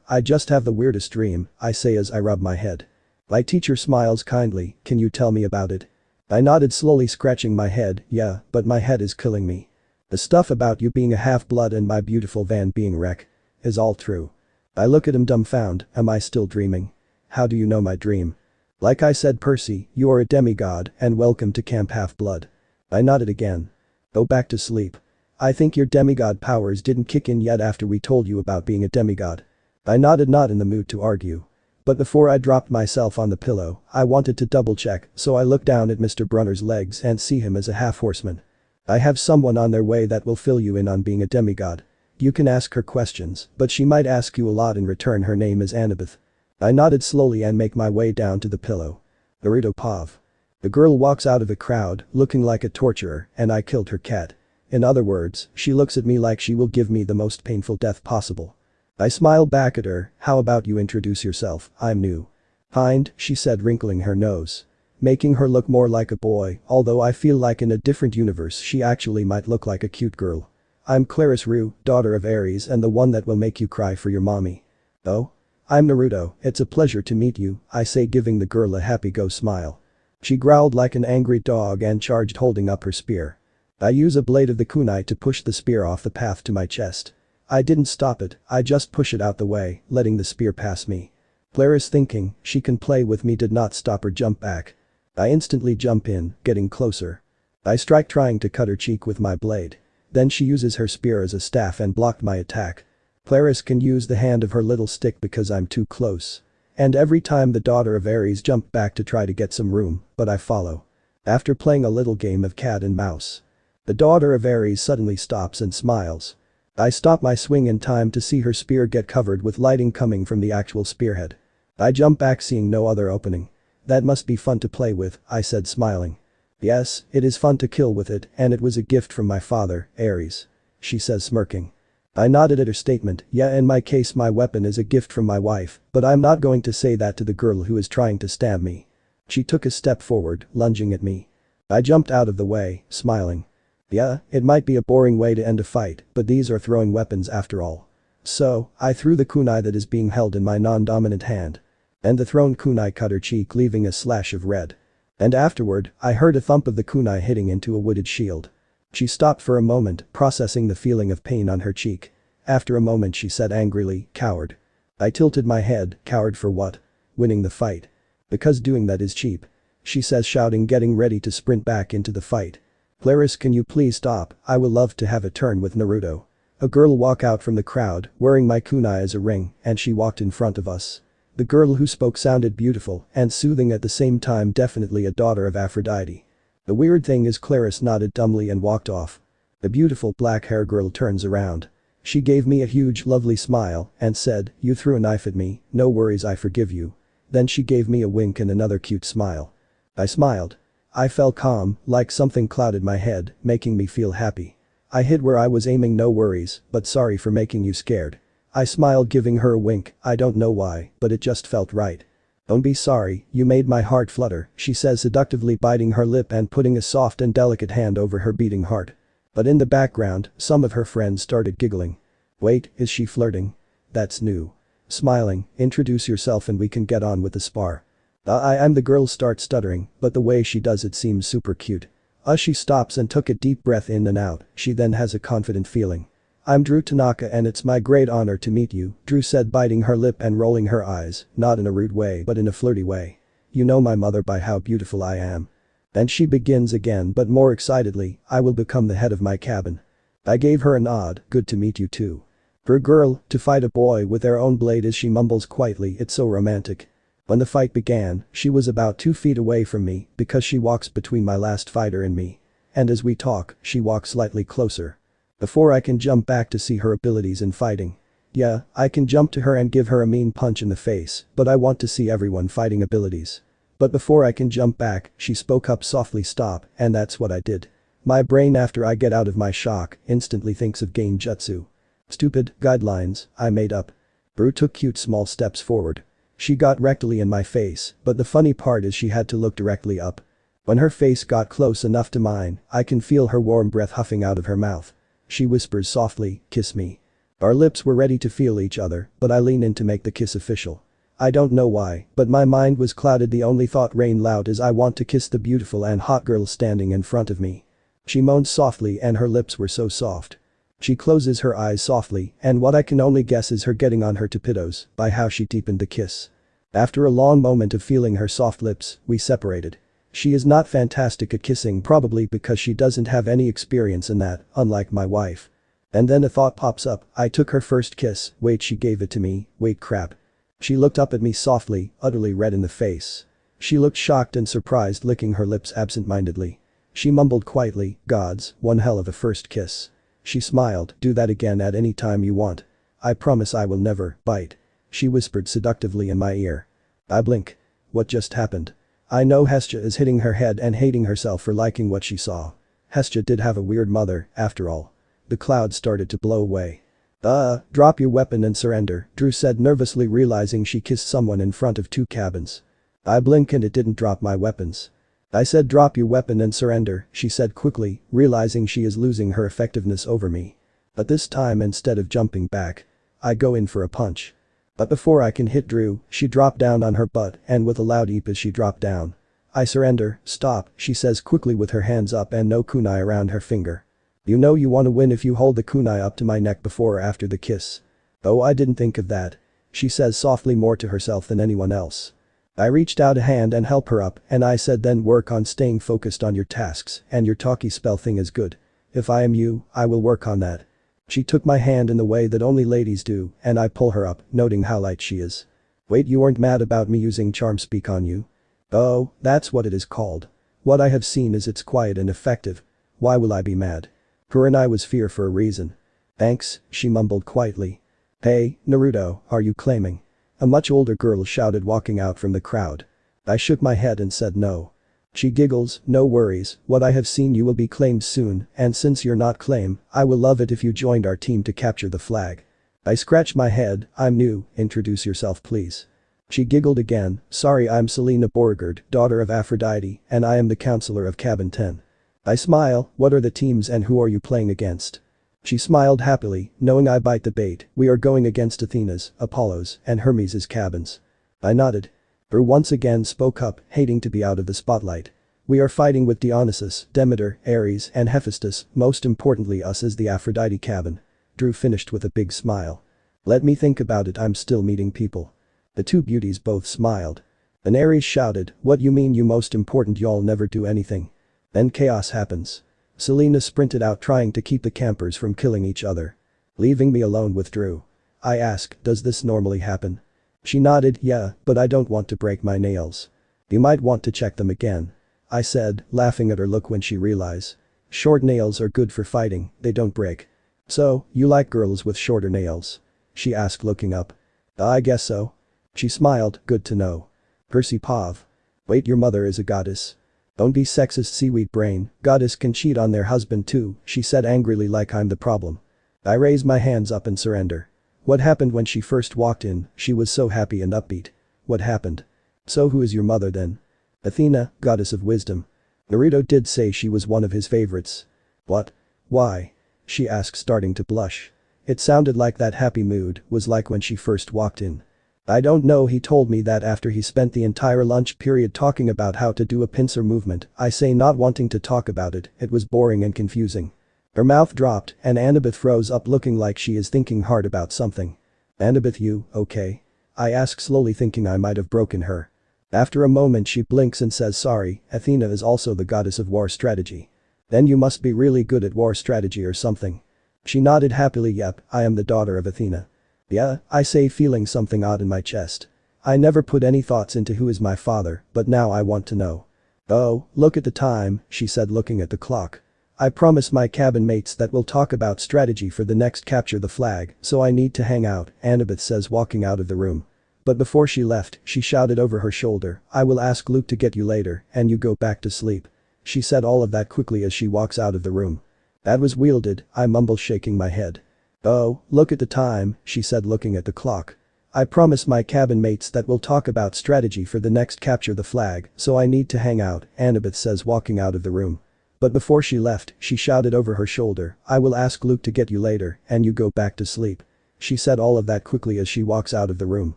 I just have the weirdest dream, I say as I rub my head. My teacher smiles kindly, can you tell me about it? I nodded, slowly scratching my head. Yeah, but my head is killing me. The stuff about you being a half-blood and my beautiful van being wreck is all true. I look at him dumbfounded. Am I still dreaming? How do you know my dream? Like I said, Percy, you are a demigod and welcome to Camp Half-Blood. I nodded again. Go back to sleep. I think your demigod powers didn't kick in yet after we told you about being a demigod. I nodded, not in the mood to argue. But before I dropped myself on the pillow, I wanted to double check, so I looked down at Mr. Brunner's legs and see him as a half-horseman. I have someone on their way that will fill you in on being a demigod. You can ask her questions, but she might ask you a lot in return. Her name is Annabeth. I nodded slowly and make my way down to the pillow. Naruto Pav. The girl walks out of the crowd, looking like a torturer, and I killed her cat. In other words, she looks at me like she will give me the most painful death possible. I smiled back at her. How about you introduce yourself? I'm new. Kind, she said, wrinkling her nose. Making her look more like a boy, although I feel like in a different universe she actually might look like a cute girl. I'm Claris Rue, daughter of Ares and the one that will make you cry for your mommy. Oh? I'm Naruto, it's a pleasure to meet you, I say, giving the girl a happy go smile. She growled like an angry dog and charged holding up her spear. I use a blade of the kunai to push the spear off the path to my chest. I didn't stop it, I just push it out the way, letting the spear pass me. Claris, thinking she can play with me, did not stop or jump back. I instantly jump in, getting closer. I strike, trying to cut her cheek with my blade. Then she uses her spear as a staff and blocked my attack. Claris can use the hand of her little stick because I'm too close. And every time the daughter of Ares jumped back to try to get some room, but I follow. After playing a little game of cat and mouse, the daughter of Ares suddenly stops and smiles. I stop my swing in time to see her spear get covered with lighting coming from the actual spearhead. I jump back, seeing no other opening. That must be fun to play with, I said, smiling. Yes, it is fun to kill with it, and it was a gift from my father, Ares, she says, smirking. I nodded at her statement. Yeah, in my case my weapon is a gift from my wife, but I'm not going to say that to the girl who is trying to stab me. She took a step forward, lunging at me. I jumped out of the way, smiling. Yeah, it might be a boring way to end a fight, but these are throwing weapons after all. So, I threw the kunai that is being held in my non-dominant hand. And the thrown kunai cut her cheek, leaving a slash of red. And afterward, I heard a thump of the kunai hitting into a wooded shield. She stopped for a moment, processing the feeling of pain on her cheek. After a moment she said angrily, "Coward." I tilted my head. Coward for what? Winning the fight. Because doing that is cheap, she says, shouting, getting ready to sprint back into the fight. Claris, can you please stop? I will love to have a turn with Naruto. A girl walked out from the crowd, wearing my kunai as a ring, and she walked in front of us. The girl who spoke sounded beautiful and soothing at the same time, definitely a daughter of Aphrodite. The weird thing is, Claris nodded dumbly and walked off. The beautiful black-haired girl turns around. She gave me a huge lovely smile and said, "You threw a knife at me, no worries, I forgive you." Then she gave me a wink and another cute smile. I smiled. I felt calm, like something clouded my head, making me feel happy. I hit where I was aiming, no worries, but sorry for making you scared. I smiled, giving her a wink. I don't know why, but it just felt right. Don't be sorry, you made my heart flutter, she says, seductively biting her lip and putting a soft and delicate hand over her beating heart. But in the background, some of her friends started giggling. Wait, is she flirting? That's new. Smiling, introduce yourself and we can get on with the spar. I'm the girl, start stuttering, but the way she does it seems super cute. She stops and took a deep breath in and out. She then has a confident feeling. I'm Drew Tanaka and it's my great honor to meet you, Drew said, biting her lip and rolling her eyes, not in a rude way but in a flirty way. You know my mother by how beautiful I am. And she begins again, but more excitedly, I will become the head of my cabin. I gave her a nod, good to meet you too. For a girl to fight a boy with their own blade, as she mumbles quietly, it's so romantic. When the fight began, she was about 2 feet away from me because she walks between my last fighter and me. And as we talk, she walks slightly closer. Before I can jump back to see her abilities in fighting. Yeah, I can jump to her and give her a mean punch in the face, but I want to see everyone fighting abilities. But before I can jump back, she spoke up softly, stop, and that's what I did. My brain, after I get out of my shock, instantly thinks of Genjutsu. Stupid guidelines, I made up. Brew took cute small steps forward. She got rectally in my face, but the funny part is she had to look directly up. When her face got close enough to mine, I can feel her warm breath huffing out of her mouth. She whispers softly, "Kiss me." Our lips were ready to feel each other, but I lean in to make the kiss official. I don't know why, but my mind was clouded. The only thought rained loud is I want to kiss the beautiful and hot girl standing in front of me. She moaned softly and her lips were so soft. She closes her eyes softly, and what I can only guess is her getting on her torpedoes by how she deepened the kiss. After a long moment of feeling her soft lips, we separated. She is not fantastic at kissing, probably because she doesn't have any experience in that, unlike my wife. And then a thought pops up. I took her first kiss. Wait, she gave it to me. Wait, crap. She looked up at me softly, utterly red in the face. She looked shocked and surprised, licking her lips absent-mindedly. She mumbled quietly, "Gods, one hell of a first kiss." She smiled, "Do that again at any time you want. I promise I will never bite." She whispered seductively in my ear. I blink. What just happened? I know Hestia is hitting her head and hating herself for liking what she saw. Hestia did have a weird mother, after all. The cloud started to blow away. Drop your weapon and surrender, Drew said nervously, realizing she kissed someone in front of 2 cabins. I blink and it didn't drop my weapons. I said drop your weapon and surrender, she said quickly, realizing she is losing her effectiveness over me. But this time, instead of jumping back, I go in for a punch. But before I can hit Drew, she dropped down on her butt and with a loud eep as she dropped down, I surrender, stop, she says quickly with her hands up and no kunai around her finger. You know you want to win if you hold the kunai up to my neck before or after the kiss. Oh, I didn't think of that. She says softly, more to herself than anyone else. I reached out a hand and help her up and I said, then work on staying focused on your tasks and your talkie spell thing is good. If I am you, I will work on that. She took my hand in the way that only ladies do and I pull her up, noting how light she is. Wait, you weren't mad about me using charm speak on you? Oh, that's what it is called. What I have seen is it's quiet and effective. Why will I be mad? Her and I was fear for a reason. Thanks, she mumbled quietly. Hey, Naruto, are you claiming? A much older girl shouted, walking out from the crowd. I shook my head and said no. She giggles, no worries, what I have seen you will be claimed soon, and since you're not claimed, I will love it if you joined our team to capture the flag. I scratched my head, I'm new, introduce yourself please. She giggled again, sorry, I'm Selena Borgard, daughter of Aphrodite, and I am the counselor of Cabin 10. I smile, what are the teams and who are you playing against? She smiled happily, knowing I bite the bait, we are going against Athena's, Apollo's, and Hermes' cabins. I nodded. Drew once again spoke up, hating to be out of the spotlight. We are fighting with Dionysus, Demeter, Ares, and Hephaestus, most importantly us as the Aphrodite cabin. Drew finished with a big smile. Let me think about it, I'm still meeting people. The two beauties both smiled. Then Ares shouted, what you mean you most important, y'all never do anything. Then chaos happens. Selena sprinted out trying to keep the campers from killing each other. Leaving me alone with Drew. I asked, does this normally happen? She nodded, yeah, but I don't want to break my nails. You might want to check them again. I said, laughing at her look when she realized. Short nails are good for fighting, they don't break. So, you like girls with shorter nails? She asked looking up. I guess so. She smiled, good to know. Percy Pav. Wait, your mother is a goddess. Don't be sexist, seaweed brain, goddess can cheat on their husband too, she said angrily like I'm the problem. I raise my hands up and surrender. What happened when she first walked in? She was so happy and upbeat. What happened? So who is your mother then? Athena, goddess of wisdom. Naruto did say she was one of his favorites. What? Why? She asked, starting to blush. It sounded like that happy mood was like when she first walked in. I don't know, he told me that after he spent the entire lunch period talking about how to do a pincer movement. I say, not wanting to talk about it, it was boring and confusing. Her mouth dropped and Annabeth froze up looking like she is thinking hard about something. Annabeth, you okay? I ask slowly, thinking I might have broken her. After a moment she blinks and says, sorry, Athena is also the goddess of war strategy. Then you must be really good at war strategy or something. She nodded happily, yep, I am the daughter of Athena. Yeah, I say, feeling something odd in my chest. I never put any thoughts into who is my father, but now I want to know. Oh, look at the time, she said looking at the clock. I promised my cabin mates that we'll talk about strategy for the next capture the flag, so I need to hang out, Annabeth says walking out of the room. But before she left, she shouted over her shoulder, I will ask Luke to get you later, and you go back to sleep. She said all of that quickly as she walks out of the room. That was wielded, I mumble shaking my head. Oh, look at the time, she said looking at the clock. I promised my cabin mates that we'll talk about strategy for the next capture the flag, so I need to hang out, Annabeth says walking out of the room. But before she left, she shouted over her shoulder, I will ask Luke to get you later, and you go back to sleep. She said all of that quickly as she walks out of the room.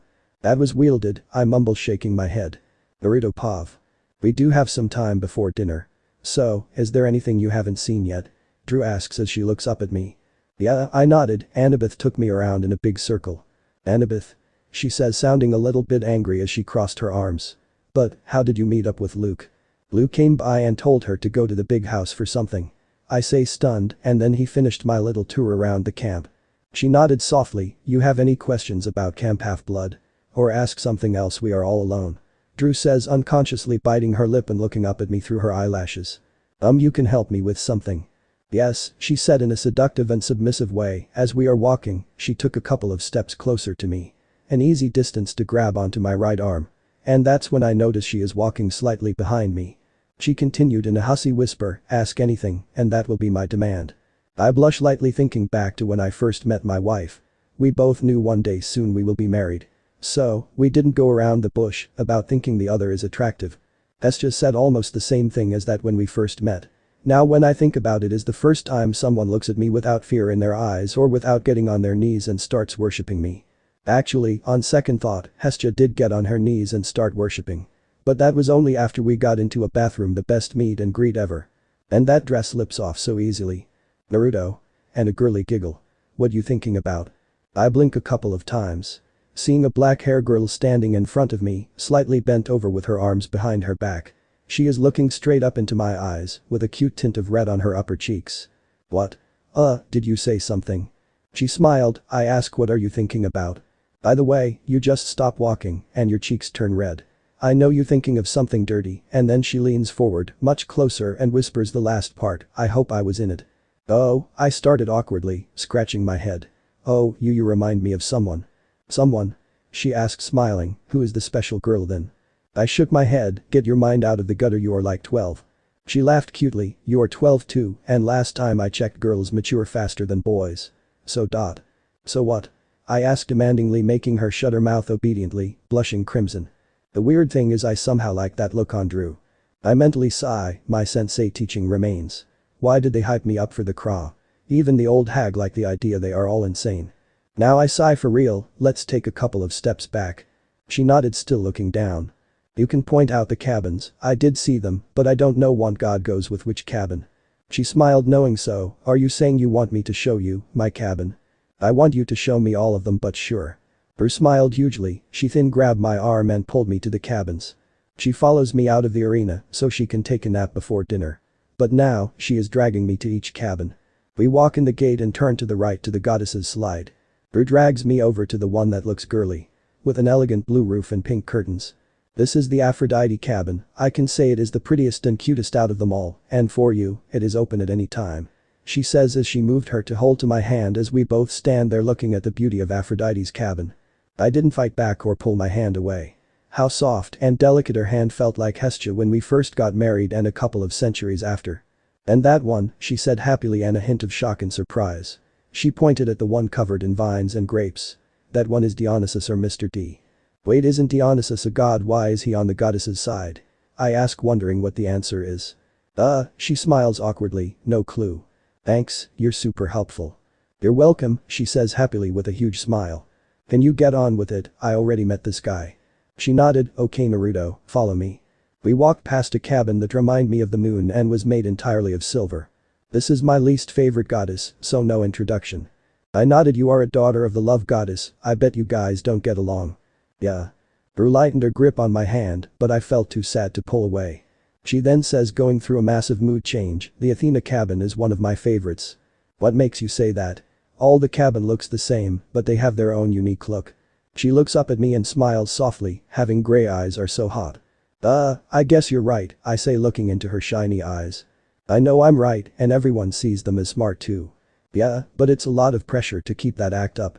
That was wielded, I mumble shaking my head. Naruto Pav. We do have some time before dinner. So, is there anything you haven't seen yet? Drew asks as she looks up at me. Yeah, I nodded, Annabeth took me around in a big circle. Annabeth? She says sounding a little bit angry as she crossed her arms. But, how did you meet up with Luke? Luke came by and told her to go to the big house for something. I say stunned, and then he finished my little tour around the camp. She nodded softly, you have any questions about Camp Half-Blood? Or ask something else, we are all alone. Drew says unconsciously biting her lip and looking up at me through her eyelashes. You can help me with something. Yes, she said in a seductive and submissive way, as we are walking, she took a couple of steps closer to me. An easy distance to grab onto my right arm. And that's when I notice she is walking slightly behind me. She continued in a hussy whisper, ask anything, and that will be my demand. I blush lightly thinking back to when I first met my wife. We both knew one day soon we will be married. So, we didn't go around the bush about thinking the other is attractive. Hestia said almost the same thing as that when we first met. Now when I think about it, is the first time someone looks at me without fear in their eyes or without getting on their knees and starts worshipping me. Actually, on second thought, Hestia did get on her knees and start worshipping. But that was only after we got into a bathroom, the best meet and greet ever. And that dress slips off so easily. Naruto. And a girly giggle. What you thinking about? I blink a couple of times. Seeing a black hair girl standing in front of me, slightly bent over with her arms behind her back. She is looking straight up into my eyes, with a cute tint of red on her upper cheeks. What? Did you say something? She smiled. I ask, what are you thinking about? By the way, you just stop walking, and your cheeks turn red. I know you thinking of something dirty, and then she leans forward, much closer, and whispers the last part, I hope I was in it. Oh, I started awkwardly, scratching my head. Oh, you remind me of someone. Someone? She asked, smiling. Who is the special girl then? I shook my head. Get your mind out of the gutter, you are like 12. She laughed cutely. You are 12 too, and last time I checked, girls mature faster than boys. So. So what? I asked demandingly, making her shut her mouth obediently, blushing crimson. The weird thing is I somehow like that look on Drew. I mentally sigh, my sensei teaching remains. Why did they hype me up for the craw? Even the old hag liked the idea, they are all insane. Now I sigh for real, let's take a couple of steps back. She nodded, still looking down. You can point out the cabins, I did see them, but I don't know what god goes with which cabin. She smiled, knowing so. Are you saying you want me to show you my cabin? I want you to show me all of them, but sure. Bruce smiled hugely. She then grabbed my arm and pulled me to the cabins. She follows me out of the arena so she can take a nap before dinner. But now, she is dragging me to each cabin. We walk in the gate and turn to the right to the goddess's slide. Bruce drags me over to the one that looks girly. With an elegant blue roof and pink curtains. This is the Aphrodite cabin. I can say it is the prettiest and cutest out of them all, and for you, it is open at any time. She says as she moved her to hold to my hand as we both stand there looking at the beauty of Aphrodite's cabin. I didn't fight back or pull my hand away. How soft and delicate her hand felt, like Hestia when we first got married and a couple of centuries after. And that one, she said happily, and a hint of shock and surprise. She pointed at the one covered in vines and grapes. That one is Dionysus or Mr. D. Wait, isn't Dionysus a god? Why is he on the goddess's side? I ask, wondering what the answer is. She smiles awkwardly, no clue. Thanks, you're super helpful. You're welcome, she says happily with a huge smile. Can you get on with it? I already met this guy. She nodded. Okay Naruto, follow me. We walked past a cabin that reminded me of the moon and was made entirely of silver. This is my least favorite goddess, so no introduction. I nodded. You are a daughter of the love goddess, I bet you guys don't get along. Yeah. Brew lightened her grip on my hand, but I felt too sad to pull away. She then says, going through a massive mood change, the Athena cabin is one of my favorites. What makes you say that? All the cabin looks the same, but they have their own unique look. She looks up at me and smiles softly, having gray eyes are so hot. I guess you're right, I say, looking into her shiny eyes. I know I'm right, and everyone sees them as smart too. Yeah, but it's a lot of pressure to keep that act up.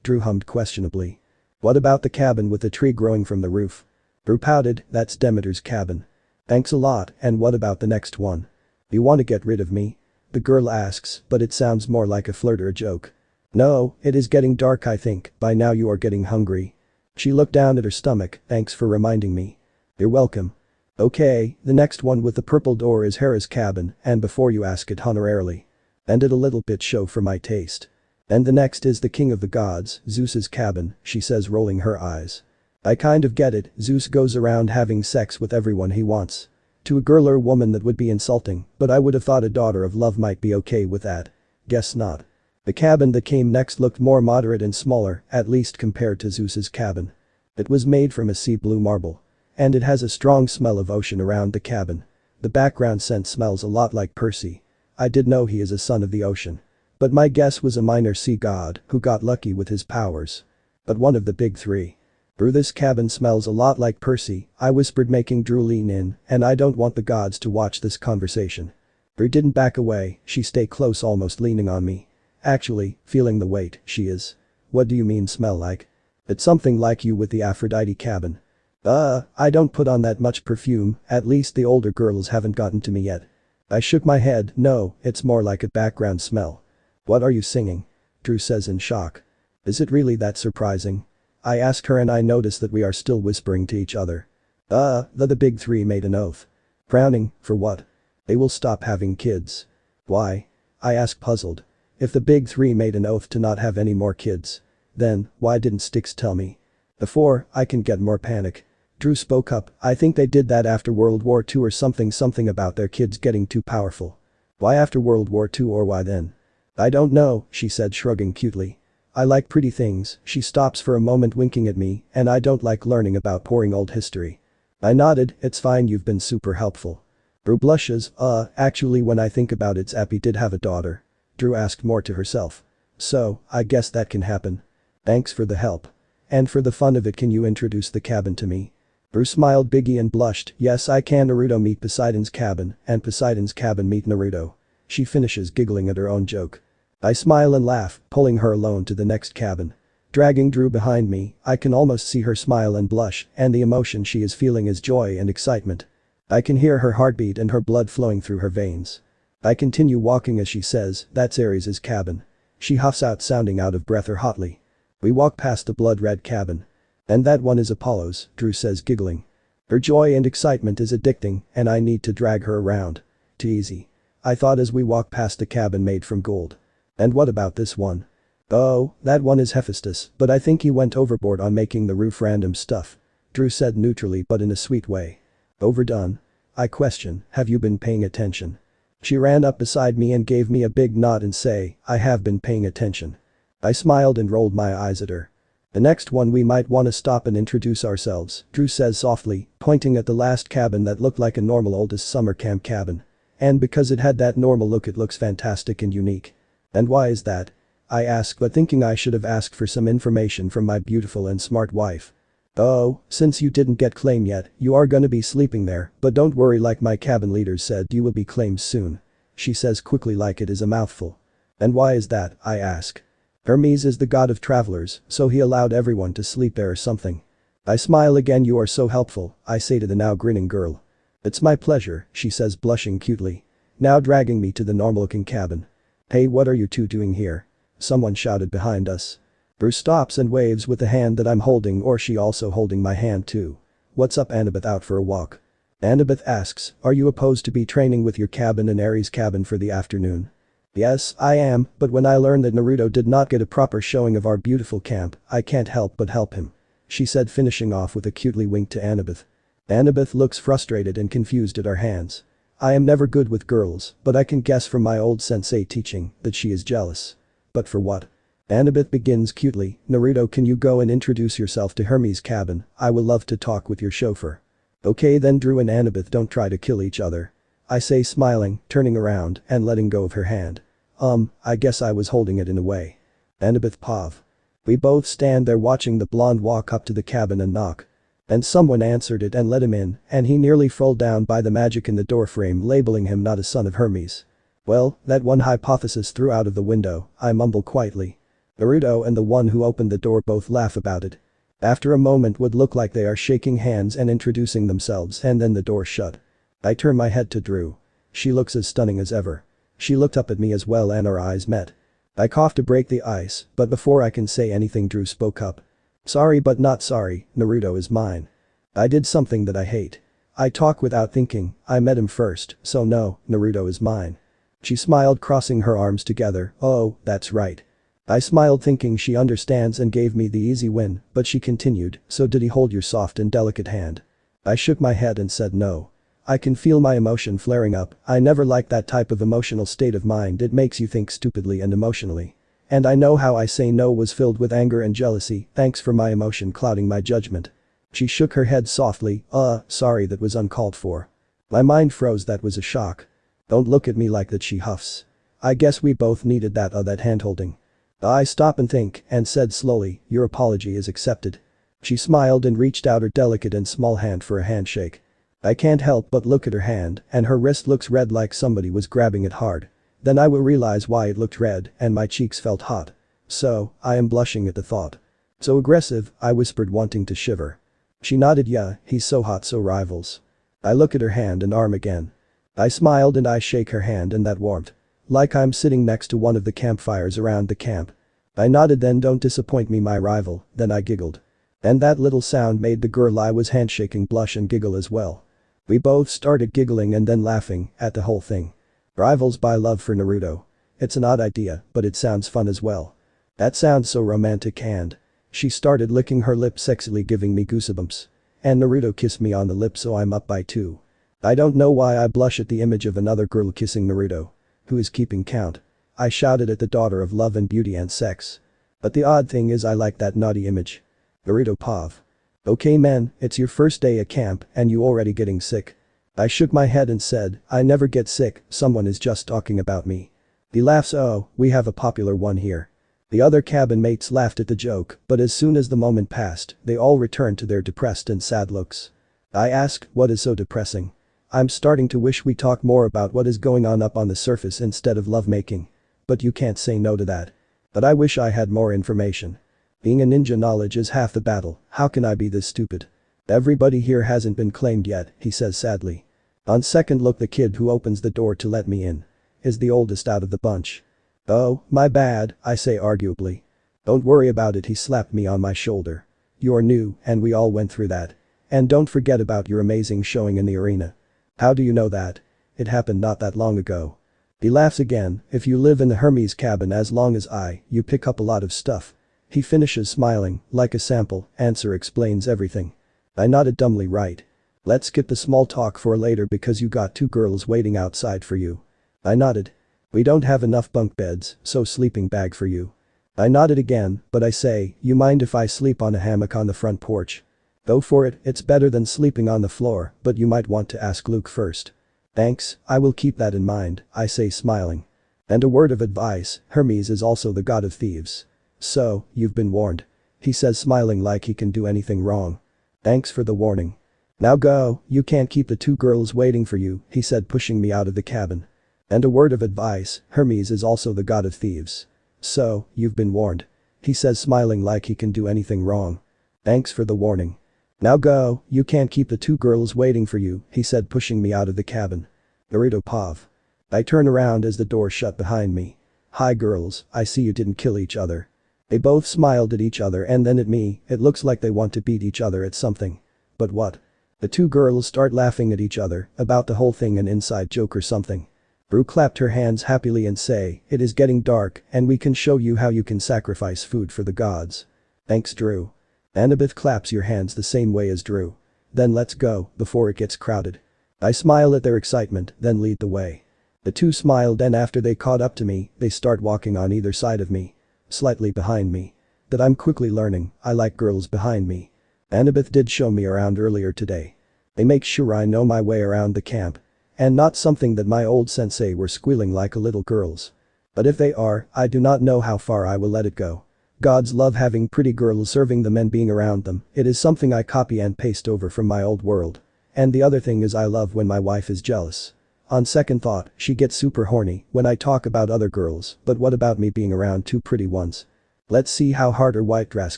Drew hummed questionably. What about the cabin with the tree growing from the roof? Drew pouted. That's Demeter's cabin. Thanks a lot, and what about the next one? You want to get rid of me? The girl asks, but it sounds more like a flirt or a joke. No, it is getting dark, I think, by now you are getting hungry. She looked down at her stomach. Thanks for reminding me. You're welcome. Okay, the next one with the purple door is Hera's cabin, and before you ask it honorarily. And it a little bit show for my taste. And the next is the king of the gods, Zeus's cabin, she says, rolling her eyes. I kind of get it, Zeus goes around having sex with everyone he wants. To a girl or woman that would be insulting, but I would have thought a daughter of love might be okay with that. Guess not. The cabin that came next looked more moderate and smaller, at least compared to Zeus's cabin. It was made from a sea blue marble. And it has a strong smell of ocean around the cabin. The background scent smells a lot like Percy. I did know he is a son of the ocean. But my guess was a minor sea god who got lucky with his powers. But one of the big three. Brew, this cabin smells a lot like Percy, I whispered, making Drew lean in, and I don't want the gods to watch this conversation. Brew didn't back away, she stayed close, almost leaning on me. Actually, feeling the weight, she is. What do you mean smell like? It's something like you with the Aphrodite cabin. I don't put on that much perfume, at least the older girls haven't gotten to me yet. I shook my head. No, it's more like a background smell. What are you singing? Drew says in shock. Is it really that surprising? I asked her, and I noticed that we are still whispering to each other. The big three made an oath. Frowning, for what? They will stop having kids. Why? I asked, puzzled. If the big three made an oath to not have any more kids, then why didn't Styx tell me? Before I can get more panic. Drew spoke up, I think they did that after World War II or something about their kids getting too powerful. Why after World War II or why then? I don't know, she said shrugging cutely. I like pretty things, she stops for a moment winking at me, and I don't like learning about boring old history. I nodded, it's fine you've been super helpful. Drew blushes, actually when I think about it Zappy did have a daughter. Drew asked more to herself. So, I guess that can happen. Thanks for the help. And for the fun of it can you introduce the cabin to me? Drew smiled biggie and blushed, yes I can Naruto meet Poseidon's cabin, and Poseidon's cabin meet Naruto. She finishes giggling at her own joke. I smile and laugh, pulling her alone to the next cabin. Dragging Drew behind me, I can almost see her smile and blush, and the emotion she is feeling is joy and excitement. I can hear her heartbeat and her blood flowing through her veins. I continue walking as she says, that's Ares' cabin. She huffs out sounding out of breath or hotly. We walk past the blood-red cabin. And that one is Apollo's, Drew says giggling. Her joy and excitement is addicting, and I need to drag her around. Too easy. I thought as we walk past a cabin made from gold. And what about this one? Oh, that one is Hephaestus, but I think he went overboard on making the roof random stuff. Drew said neutrally but in a sweet way. Overdone? I question, have you been paying attention? She ran up beside me and gave me a big nod and say, I have been paying attention. I smiled and rolled my eyes at her. The next one we might wanna stop and introduce ourselves, Drew says softly, pointing at the last cabin that looked like a normal oldest summer camp cabin. And because it had that normal look it looks fantastic and unique. And why is that? I ask but thinking I should have asked for some information from my beautiful and smart wife. Oh, since you didn't get claim yet, you are gonna be sleeping there, but don't worry like my cabin leaders said you will be claimed soon. She says quickly like it is a mouthful. And why is that, I ask. Hermes is the god of travelers, so he allowed everyone to sleep there or something. I smile again you are so helpful, I say to the now grinning girl. It's my pleasure, she says blushing cutely. Now dragging me to the normal-looking cabin. Hey what are you two doing here? Someone shouted behind us. Bruce stops and waves with the hand that I'm holding or she also holding my hand too. What's up Annabeth out for a walk? Annabeth asks, are you opposed to be training with your cabin and Ares' cabin for the afternoon? Yes, I am, but when I learned that Naruto did not get a proper showing of our beautiful camp, I can't help but help him. She said finishing off with a cutely wink to Annabeth. Annabeth looks frustrated and confused at our hands. I am never good with girls, but I can guess from my old sensei teaching that she is jealous. But for what? Annabeth begins cutely, Naruto can you go and introduce yourself to Hermes' cabin, I will love to talk with your chauffeur. Okay then Drew and Annabeth don't try to kill each other. I say smiling, turning around and letting go of her hand. I guess I was holding it in a way. Annabeth Pav. We both stand there watching the blonde walk up to the cabin and knock. And someone answered it and let him in, and he nearly fell down by the magic in the doorframe labeling him not a son of Hermes. Well, that one hypothesis threw out of the window, I mumble quietly. Naruto and the one who opened the door both laugh about it. After a moment would look like they are shaking hands and introducing themselves and then the door shut. I turn my head to Drew. She looks as stunning as ever. She looked up at me as well and our eyes met. I coughed to break the ice, but before I can say anything Drew spoke up. Sorry but not sorry, Naruto is mine. I did something that I hate. I talk without thinking, I met him first, so no, Naruto is mine. She smiled crossing her arms together, oh, that's right. I smiled thinking she understands and gave me the easy win, but she continued, so did he hold your soft and delicate hand? I shook my head and said no. I can feel my emotion flaring up, I never liked that type of emotional state of mind it makes you think stupidly and emotionally. And I know how I say no was filled with anger and jealousy, thanks for my emotion clouding my judgment. She shook her head softly, sorry that was uncalled for. My mind froze that was a shock. Don't look at me like that she huffs. I guess we both needed that handholding. I stop and think and said slowly, your apology is accepted. She smiled and reached out her delicate and small hand for a handshake. I can't help but look at her hand and her wrist looks red like somebody was grabbing it hard. Then I will realize why it looked red and my cheeks felt hot. So, I am blushing at the thought. So aggressive, I whispered wanting to shiver. She nodded yeah, he's so hot so rivals. I look at her hand and arm again. I smiled and I shake her hand and that warmth. Like I'm sitting next to one of the campfires around the camp. I nodded then don't disappoint me my rival, then I giggled. And that little sound made the girl I was handshaking blush and giggle as well. We both started giggling and then laughing at the whole thing. Rivals by love for Naruto. It's an odd idea, but it sounds fun as well. That sounds so romantic and. She started licking her lips sexily giving me goosebumps. And Naruto kissed me on the lips, so I'm up by 2. I don't know why I blush at the image of another girl kissing Naruto. Who is keeping count? I shouted at the daughter of love and beauty and sex. But the odd thing is I like that naughty image. Naruto Pav. Okay man, it's your first day at camp and you already getting sick. I shook my head and said, I never get sick, someone is just talking about me. He laughs. Oh, we have a popular one here. The other cabin mates laughed at the joke, but as soon as the moment passed, they all returned to their depressed and sad looks. I asked, what is so depressing? I'm starting to wish we talk more about what is going on up on the surface instead of lovemaking. But you can't say no to that. But I wish I had more information. Being a ninja, knowledge is half the battle, how can I be this stupid? Everybody here hasn't been claimed yet, he says sadly. On second look, the kid who opens the door to let me in is the oldest out of the bunch. Oh, my bad, I say arguably. Don't worry about it, he slapped me on my shoulder. You're new, and we all went through that. And don't forget about your amazing showing in the arena. How do you know that? It happened not that long ago. He laughs again. If you live in the Hermes cabin as long as you pick up a lot of stuff. He finishes smiling, like a sample, answer explains everything. I nodded dumbly. Right. Let's skip the small talk for later because you got 2 girls waiting outside for you. I nodded. We don't have enough bunk beds, so sleeping bag for you. I nodded again, but I say, you mind if I sleep on a hammock on the front porch? Go for it, it's better than sleeping on the floor, but you might want to ask Luke first. Thanks, I will keep that in mind, I say smiling. And a word of advice, Hermes is also the god of thieves. So, you've been warned. He says smiling like he can do anything wrong. Thanks for the warning. Now go, you can't keep the 2 girls waiting for you, he said pushing me out of the cabin. And a word of advice, Hermes is also the god of thieves. So, you've been warned. He says smiling like he can do anything wrong. Thanks for the warning. Now go, you can't keep the 2 girls waiting for you, he said pushing me out of the cabin. Naruto Pav. I turn around as the door shut behind me. Hi girls, I see you didn't kill each other. They both smiled at each other and then at me, it looks like they want to beat each other at something. But what? The 2 girls start laughing at each other, about the whole thing, an inside joke or something. Brew clapped her hands happily and say, it is getting dark and we can show you how you can sacrifice food for the gods. Thanks Drew. Annabeth claps your hands the same way as Drew. Then let's go, before it gets crowded. I smile at their excitement, then lead the way. The 2 smiled and after they caught up to me, they start walking on either side of me. Slightly behind me. That I'm quickly learning, I like girls behind me. Annabeth did show me around earlier today. They make sure I know my way around the camp. And not something that my old sensei were squealing like a little girls. But if they are, I do not know how far I will let it go. Gods love having pretty girls serving them and being around them, it is something I copy and paste over from my old world. And the other thing is I love when my wife is jealous. On second thought, she gets super horny when I talk about other girls, but what about me being around 2 pretty ones? Let's see how hard her white dress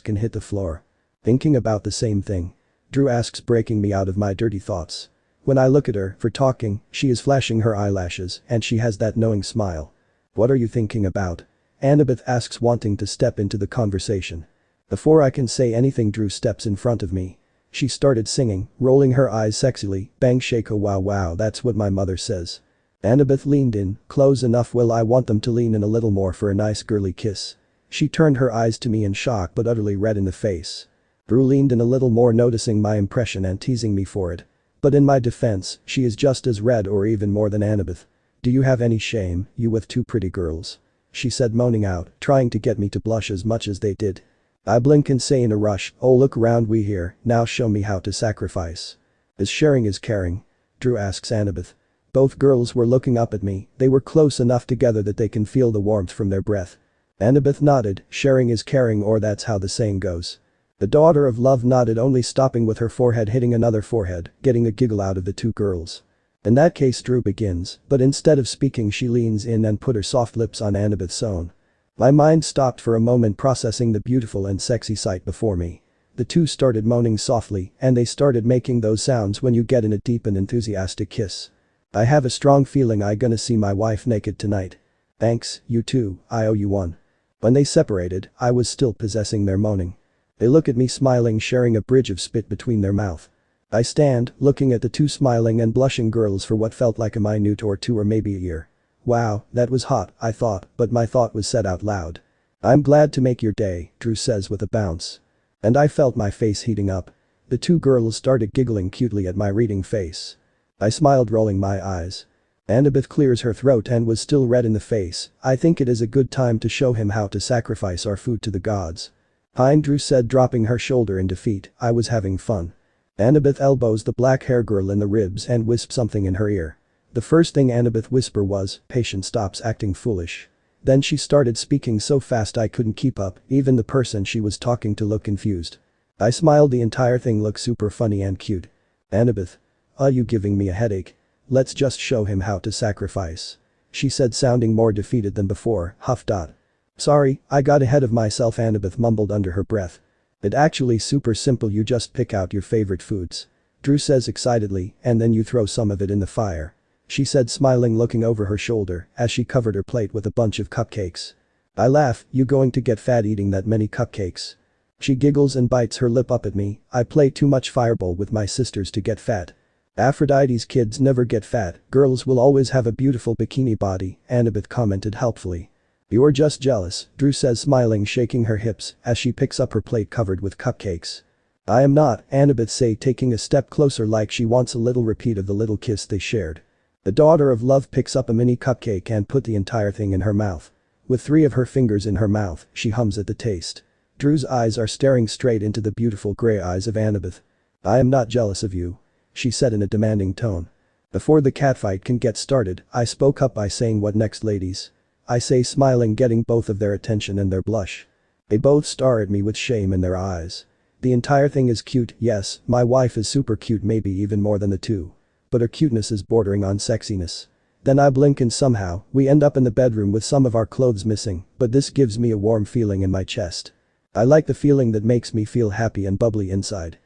can hit the floor. Thinking about the same thing. Drew asks, breaking me out of my dirty thoughts. When I look at her for talking, she is flashing her eyelashes and she has that knowing smile. What are you thinking about? Annabeth asks, wanting to step into the conversation. Before I can say anything, Drew steps in front of me. She started singing, rolling her eyes sexily, bang shake oh wow wow, that's what my mother says. Annabeth leaned in, close enough, well I want them to lean in a little more for a nice girly kiss. She turned her eyes to me in shock but utterly red in the face. Drew leaned in a little more, noticing my impression and teasing me for it. But in my defense, she is just as red or even more than Annabeth. Do you have any shame, you with 2 pretty girls? She said, moaning out, trying to get me to blush as much as they did. I blink and say in a rush, oh look around, we here, now show me how to sacrifice. Is sharing is caring? Drew asks Annabeth. Both girls were looking up at me, they were close enough together that they can feel the warmth from their breath. Annabeth nodded, sharing is caring, or that's how the saying goes. The daughter of love nodded, only stopping with her forehead hitting another forehead, getting a giggle out of the 2 girls. In that case, Drew begins, but instead of speaking she leans in and put her soft lips on Annabeth's own. My mind stopped for a moment, processing the beautiful and sexy sight before me. The 2 started moaning softly and they started making those sounds when you get in a deep and enthusiastic kiss. I have a strong feeling I gonna see my wife naked tonight. Thanks, you 2, I owe you one. When they separated, I was still possessing their moaning. They look at me smiling, sharing a bridge of spit between their mouth. I stand, looking at the 2 smiling and blushing girls for what felt like a minute or 2 or maybe a year. Wow, that was hot, I thought, but my thought was said out loud. I'm glad to make your day, Drew says with a bounce. And I felt my face heating up. The two girls started giggling cutely at my reading face. I smiled, rolling my eyes. Annabeth clears her throat and was still red in the face. I think it is a good time to show him how to sacrifice our food to the gods. Hein, Drew said, dropping her shoulder in defeat. I was having fun. Annabeth elbows the black hair girl in the ribs and wisps something in her ear. The first thing Annabeth whispered was, "Patient stops acting foolish." Then she started speaking so fast I couldn't keep up, even the person she was talking to looked confused. I smiled, the entire thing looked super funny and cute. Annabeth. Are you giving me a headache? Let's just show him how to sacrifice. She said, sounding more defeated than before. Huff. Sorry, I got ahead of myself, Annabeth mumbled under her breath. It actually super simple, you just pick out your favorite foods. Drew says excitedly, and then you throw some of it in the fire. She said, smiling, looking over her shoulder as she covered her plate with a bunch of cupcakes. I laugh, you going to get fat eating that many cupcakes? She giggles and bites her lip up at me. I play too much fireball with my sisters to get fat. Aphrodite's kids never get fat, girls will always have a beautiful bikini body, Annabeth commented helpfully. You're just jealous, Drew says, smiling, shaking her hips as she picks up her plate covered with cupcakes. I am not, Annabeth say, taking a step closer like she wants a little repeat of the little kiss they shared. The daughter of love picks up a mini cupcake and put the entire thing in her mouth. With 3 of her fingers in her mouth, she hums at the taste. Drew's eyes are staring straight into the beautiful gray eyes of Annabeth. I am not jealous of you, she said in a demanding tone. Before the catfight can get started, I spoke up by saying, what next, ladies? I say, smiling, getting both of their attention and their blush. They both stare at me with shame in their eyes. The entire thing is cute, yes, my wife is super cute, maybe even more than the two. But her cuteness is bordering on sexiness. Then I blink and somehow, we end up in the bedroom with some of our clothes missing, but this gives me a warm feeling in my chest. I like the feeling that makes me feel happy and bubbly inside.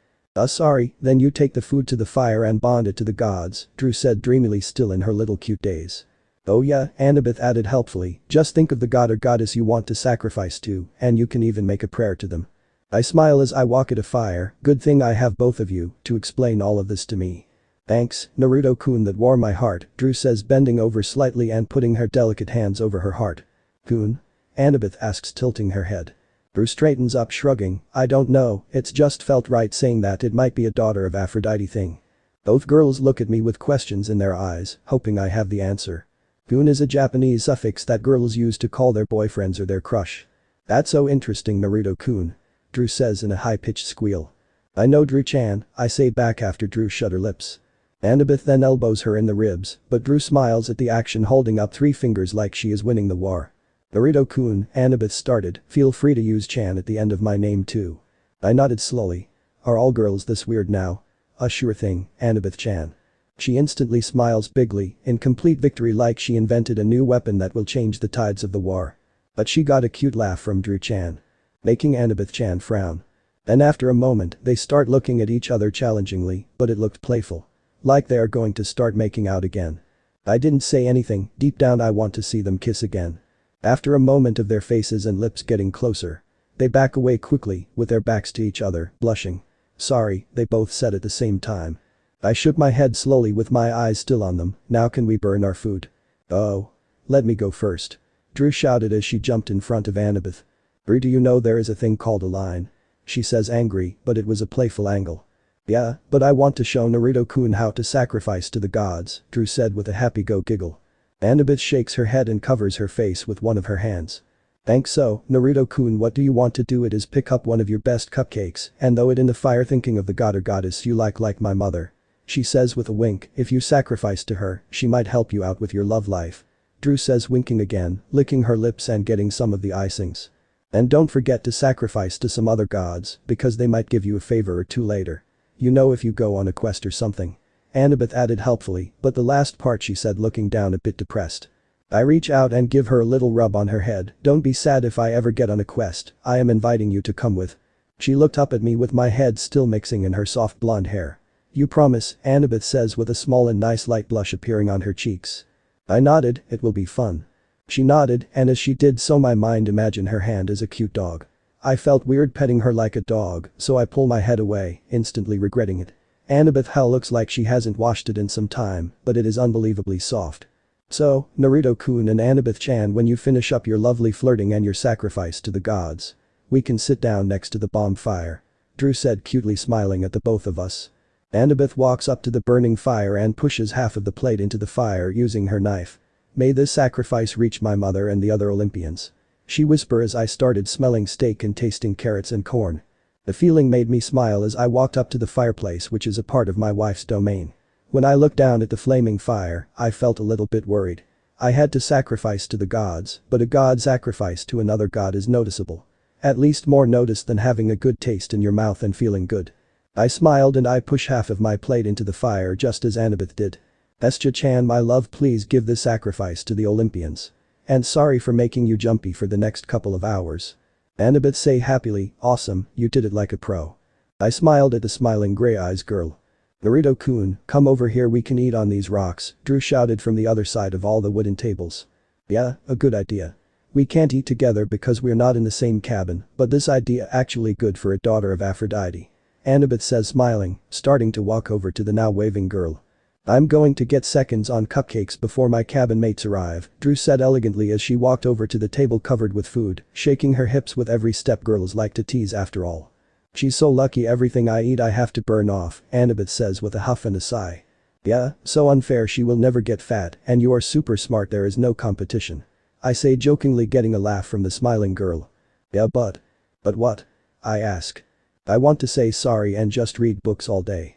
Sorry, then you take the food to the fire and bond it to the gods, Drew said dreamily, still in her little cute days. Oh yeah, Annabeth added helpfully, just think of the god or goddess you want to sacrifice to, and you can even make a prayer to them. I smile as I walk at a fire, good thing I have both of you to explain all of this to me. Thanks, Naruto-kun, that warmed my heart, Drew says, bending over slightly and putting her delicate hands over her heart. Kun? Annabeth asks, tilting her head. Drew straightens up, shrugging, I don't know, it's just felt right saying that, it might be a daughter of Aphrodite thing. Both girls look at me with questions in their eyes, hoping I have the answer. Kun is a Japanese suffix that girls use to call their boyfriends or their crush. That's so interesting, Naruto-kun, Drew says in a high-pitched squeal. I know, Drew-chan, I say back after Drew shut her lips. Annabeth then elbows her in the ribs, but Drew smiles at the action, holding up 3 fingers like she is winning the war. Naruto-kun, Annabeth started, feel free to use chan at the end of my name too. I nodded slowly. Are all girls this weird now? Sure thing, Annabeth-chan. She instantly smiles bigly, in complete victory, like she invented a new weapon that will change the tides of the war. But she got a cute laugh from Drew-chan, making Annabeth-chan frown. Then after a moment, they start looking at each other challengingly, but it looked playful. Like they are going to start making out again. I didn't say anything, deep down I want to see them kiss again. After a moment of their faces and lips getting closer, they back away quickly, with their backs to each other, blushing. Sorry, they both said at the same time. I shook my head slowly with my eyes still on them. Now can we burn our food? Oh. Let me go first, Drew shouted as she jumped in front of Annabeth. Drew, do you know there is a thing called a line? She says, angry, but it was a playful angle. Yeah, but I want to show Naruto-kun how to sacrifice to the gods, Drew said with a happy-go giggle. Annabeth shakes her head and covers her face with one of her hands. Thanks. So, Naruto-kun, what do you want to do? It is pick up one of your best cupcakes and throw it in the fire, thinking of the god or goddess you like my mother. She says with a wink, if you sacrifice to her, she might help you out with your love life. Drew says, winking again, licking her lips and getting some of the icings. And don't forget to sacrifice to some other gods, because they might give you a favor or two later. You know, if you go on a quest or something. Annabeth added helpfully, but the last part she said looking down a bit depressed. I reach out and give her a little rub on her head. Don't be sad if I ever get on a quest, I am inviting you to come with. She looked up at me with my head still mixing in her soft blonde hair. You promise, Annabeth says with a small and nice light blush appearing on her cheeks. I nodded, it will be fun. She nodded, and as she did so my mind imagined her hand as a cute dog. I felt weird petting her like a dog, so I pull my head away, instantly regretting it. Annabeth hell looks like she hasn't washed it in some time, but it is unbelievably soft. So, Naruto-kun and Annabeth-chan, when you finish up your lovely flirting and your sacrifice to the gods, we can sit down next to the bonfire. Drew said, cutely smiling at the both of us. Annabeth walks up to the burning fire and pushes half of the plate into the fire using her knife. May this sacrifice reach my mother and the other Olympians. She whispered as I started smelling steak and tasting carrots and corn. The feeling made me smile as I walked up to the fireplace, which is a part of my wife's domain. When I looked down at the flaming fire, I felt a little bit worried. I had to sacrifice to the gods, but a god sacrifice to another god is noticeable. At least more noticed than having a good taste in your mouth and feeling good. I smiled and I pushed half of my plate into the fire just as Annabeth did. Hestia-chan, my love, please give this sacrifice to the Olympians. And sorry for making you jumpy for the next couple of hours. Annabeth say happily, awesome, you did it like a pro. I smiled at the smiling gray eyes girl. Naruto-kun, come over here, we can eat on these rocks, Drew shouted from the other side of all the wooden tables. Yeah, a good idea. We can't eat together because we're not in the same cabin, but this idea actually good for a daughter of Aphrodite. Annabeth says smiling, starting to walk over to the now waving girl. I'm going to get seconds on cupcakes before my cabin mates arrive, Drew said elegantly as she walked over to the table covered with food, shaking her hips with every step. Girls like to tease after all. She's so lucky, everything I eat I have to burn off, Annabeth says with a huff and a sigh. Yeah, so unfair, she will never get fat, and you are super smart, there is no competition. I say jokingly, getting a laugh from the smiling girl. Yeah, but what? I ask. I want to say sorry and just read books all day.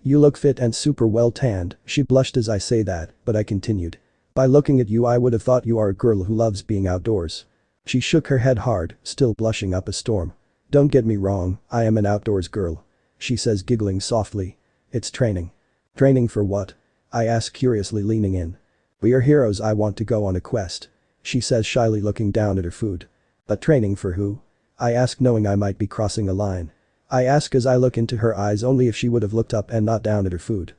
You look fit and super well tanned, she blushed as I say that, but I continued. By looking at you I would have thought you are a girl who loves being outdoors. She shook her head hard, still blushing up a storm. Don't get me wrong, I am an outdoors girl. She says, giggling softly. It's training. Training for what? I ask curiously, leaning in. We are heroes, I want to go on a quest. She says shyly, looking down at her food. But training for who? I ask, knowing I might be crossing a line. I ask as I look into her eyes, only if she would have looked up and not down at her food.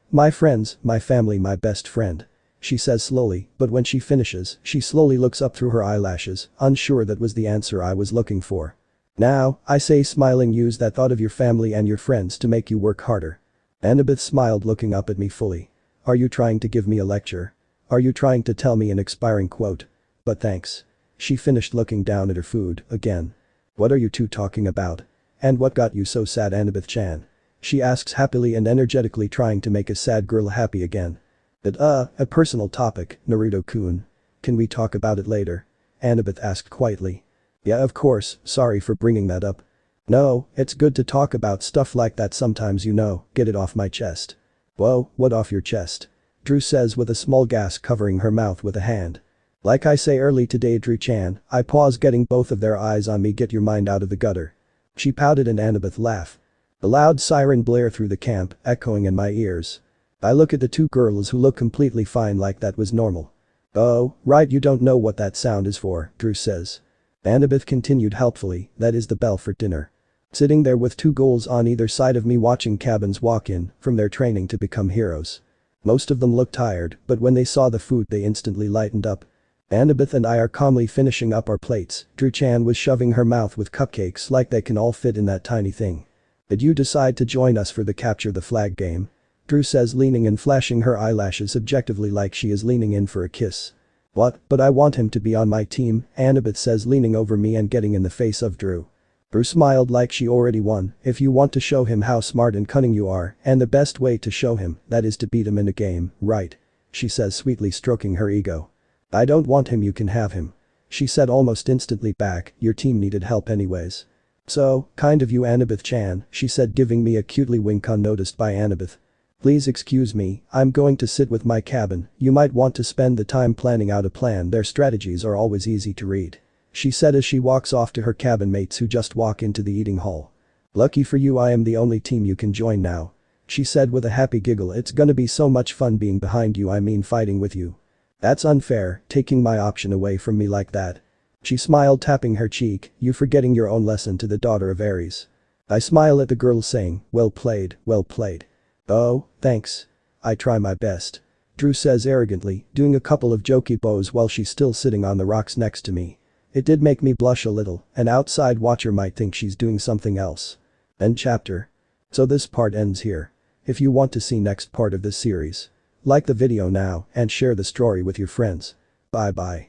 My friends, my family, my best friend. She says slowly, but when she finishes, she slowly looks up through her eyelashes, unsure that was the answer I was looking for. Now, I say smiling, use that thought of your family and your friends to make you work harder. Annabeth smiled, looking up at me fully. Are you trying to give me a lecture? Are you trying to tell me an expiring quote? But thanks. She finished, looking down at her food, again. What are you two talking about? And what got you so sad, Annabeth-chan? She asks happily and energetically, trying to make a sad girl happy again. A personal topic, Naruto-kun. Can we talk about it later? Annabeth asked quietly. Yeah, of course, sorry for bringing that up. No, it's good to talk about stuff like that sometimes, you know, get it off my chest. Whoa, what off your chest? Drew says with a small gasp, covering her mouth with a hand. Like I say early today, Drew-chan, I pause, getting both of their eyes on me, get your mind out of the gutter. She pouted and Annabeth laughed. A loud siren blare through the camp, echoing in my ears. I look at the two girls who look completely fine, like that was normal. Oh, right, you don't know what that sound is for, Drew says. Annabeth continued helpfully, that is the bell for dinner. Sitting there with two ghouls on either side of me, watching cabins walk in from their training to become heroes. Most of them looked tired, but when they saw the food they instantly lightened up. Annabeth and I are calmly finishing up our plates. Drew-chan was shoving her mouth with cupcakes like they can all fit in that tiny thing. Did you decide to join us for the capture the flag game? Drew says, leaning and flashing her eyelashes subjectively like she is leaning in for a kiss. What, but I want him to be on my team, Annabeth says, leaning over me and getting in the face of Drew. Drew smiled like she already won. If you want to show him how smart and cunning you are, and the best way to show him, that is to beat him in a game, right? She says, sweetly stroking her ego. I don't want him, you can have him. She said almost instantly back, your team needed help anyways. So, kind of you, Annabeth-chan, she said, giving me a cutely wink unnoticed by Annabeth. Please excuse me, I'm going to sit with my cabin, you might want to spend the time planning out a plan, their strategies are always easy to read. She said as she walks off to her cabin mates who just walk into the eating hall. Lucky for you I am the only team you can join now. She said with a happy giggle, it's gonna be so much fun being behind you, I mean fighting with you. That's unfair, taking my option away from me like that. She smiled, tapping her cheek, you forgetting your own lesson to the daughter of Ares. I smile at the girl saying, well played, well played. Oh, thanks. I try my best. Drew says arrogantly, doing a couple of jokey bows while she's still sitting on the rocks next to me. It did make me blush a little, an outside watcher might think she's doing something else. End chapter. So this part ends here. If you want to see next part of this series, like the video now and share the story with your friends. Bye bye.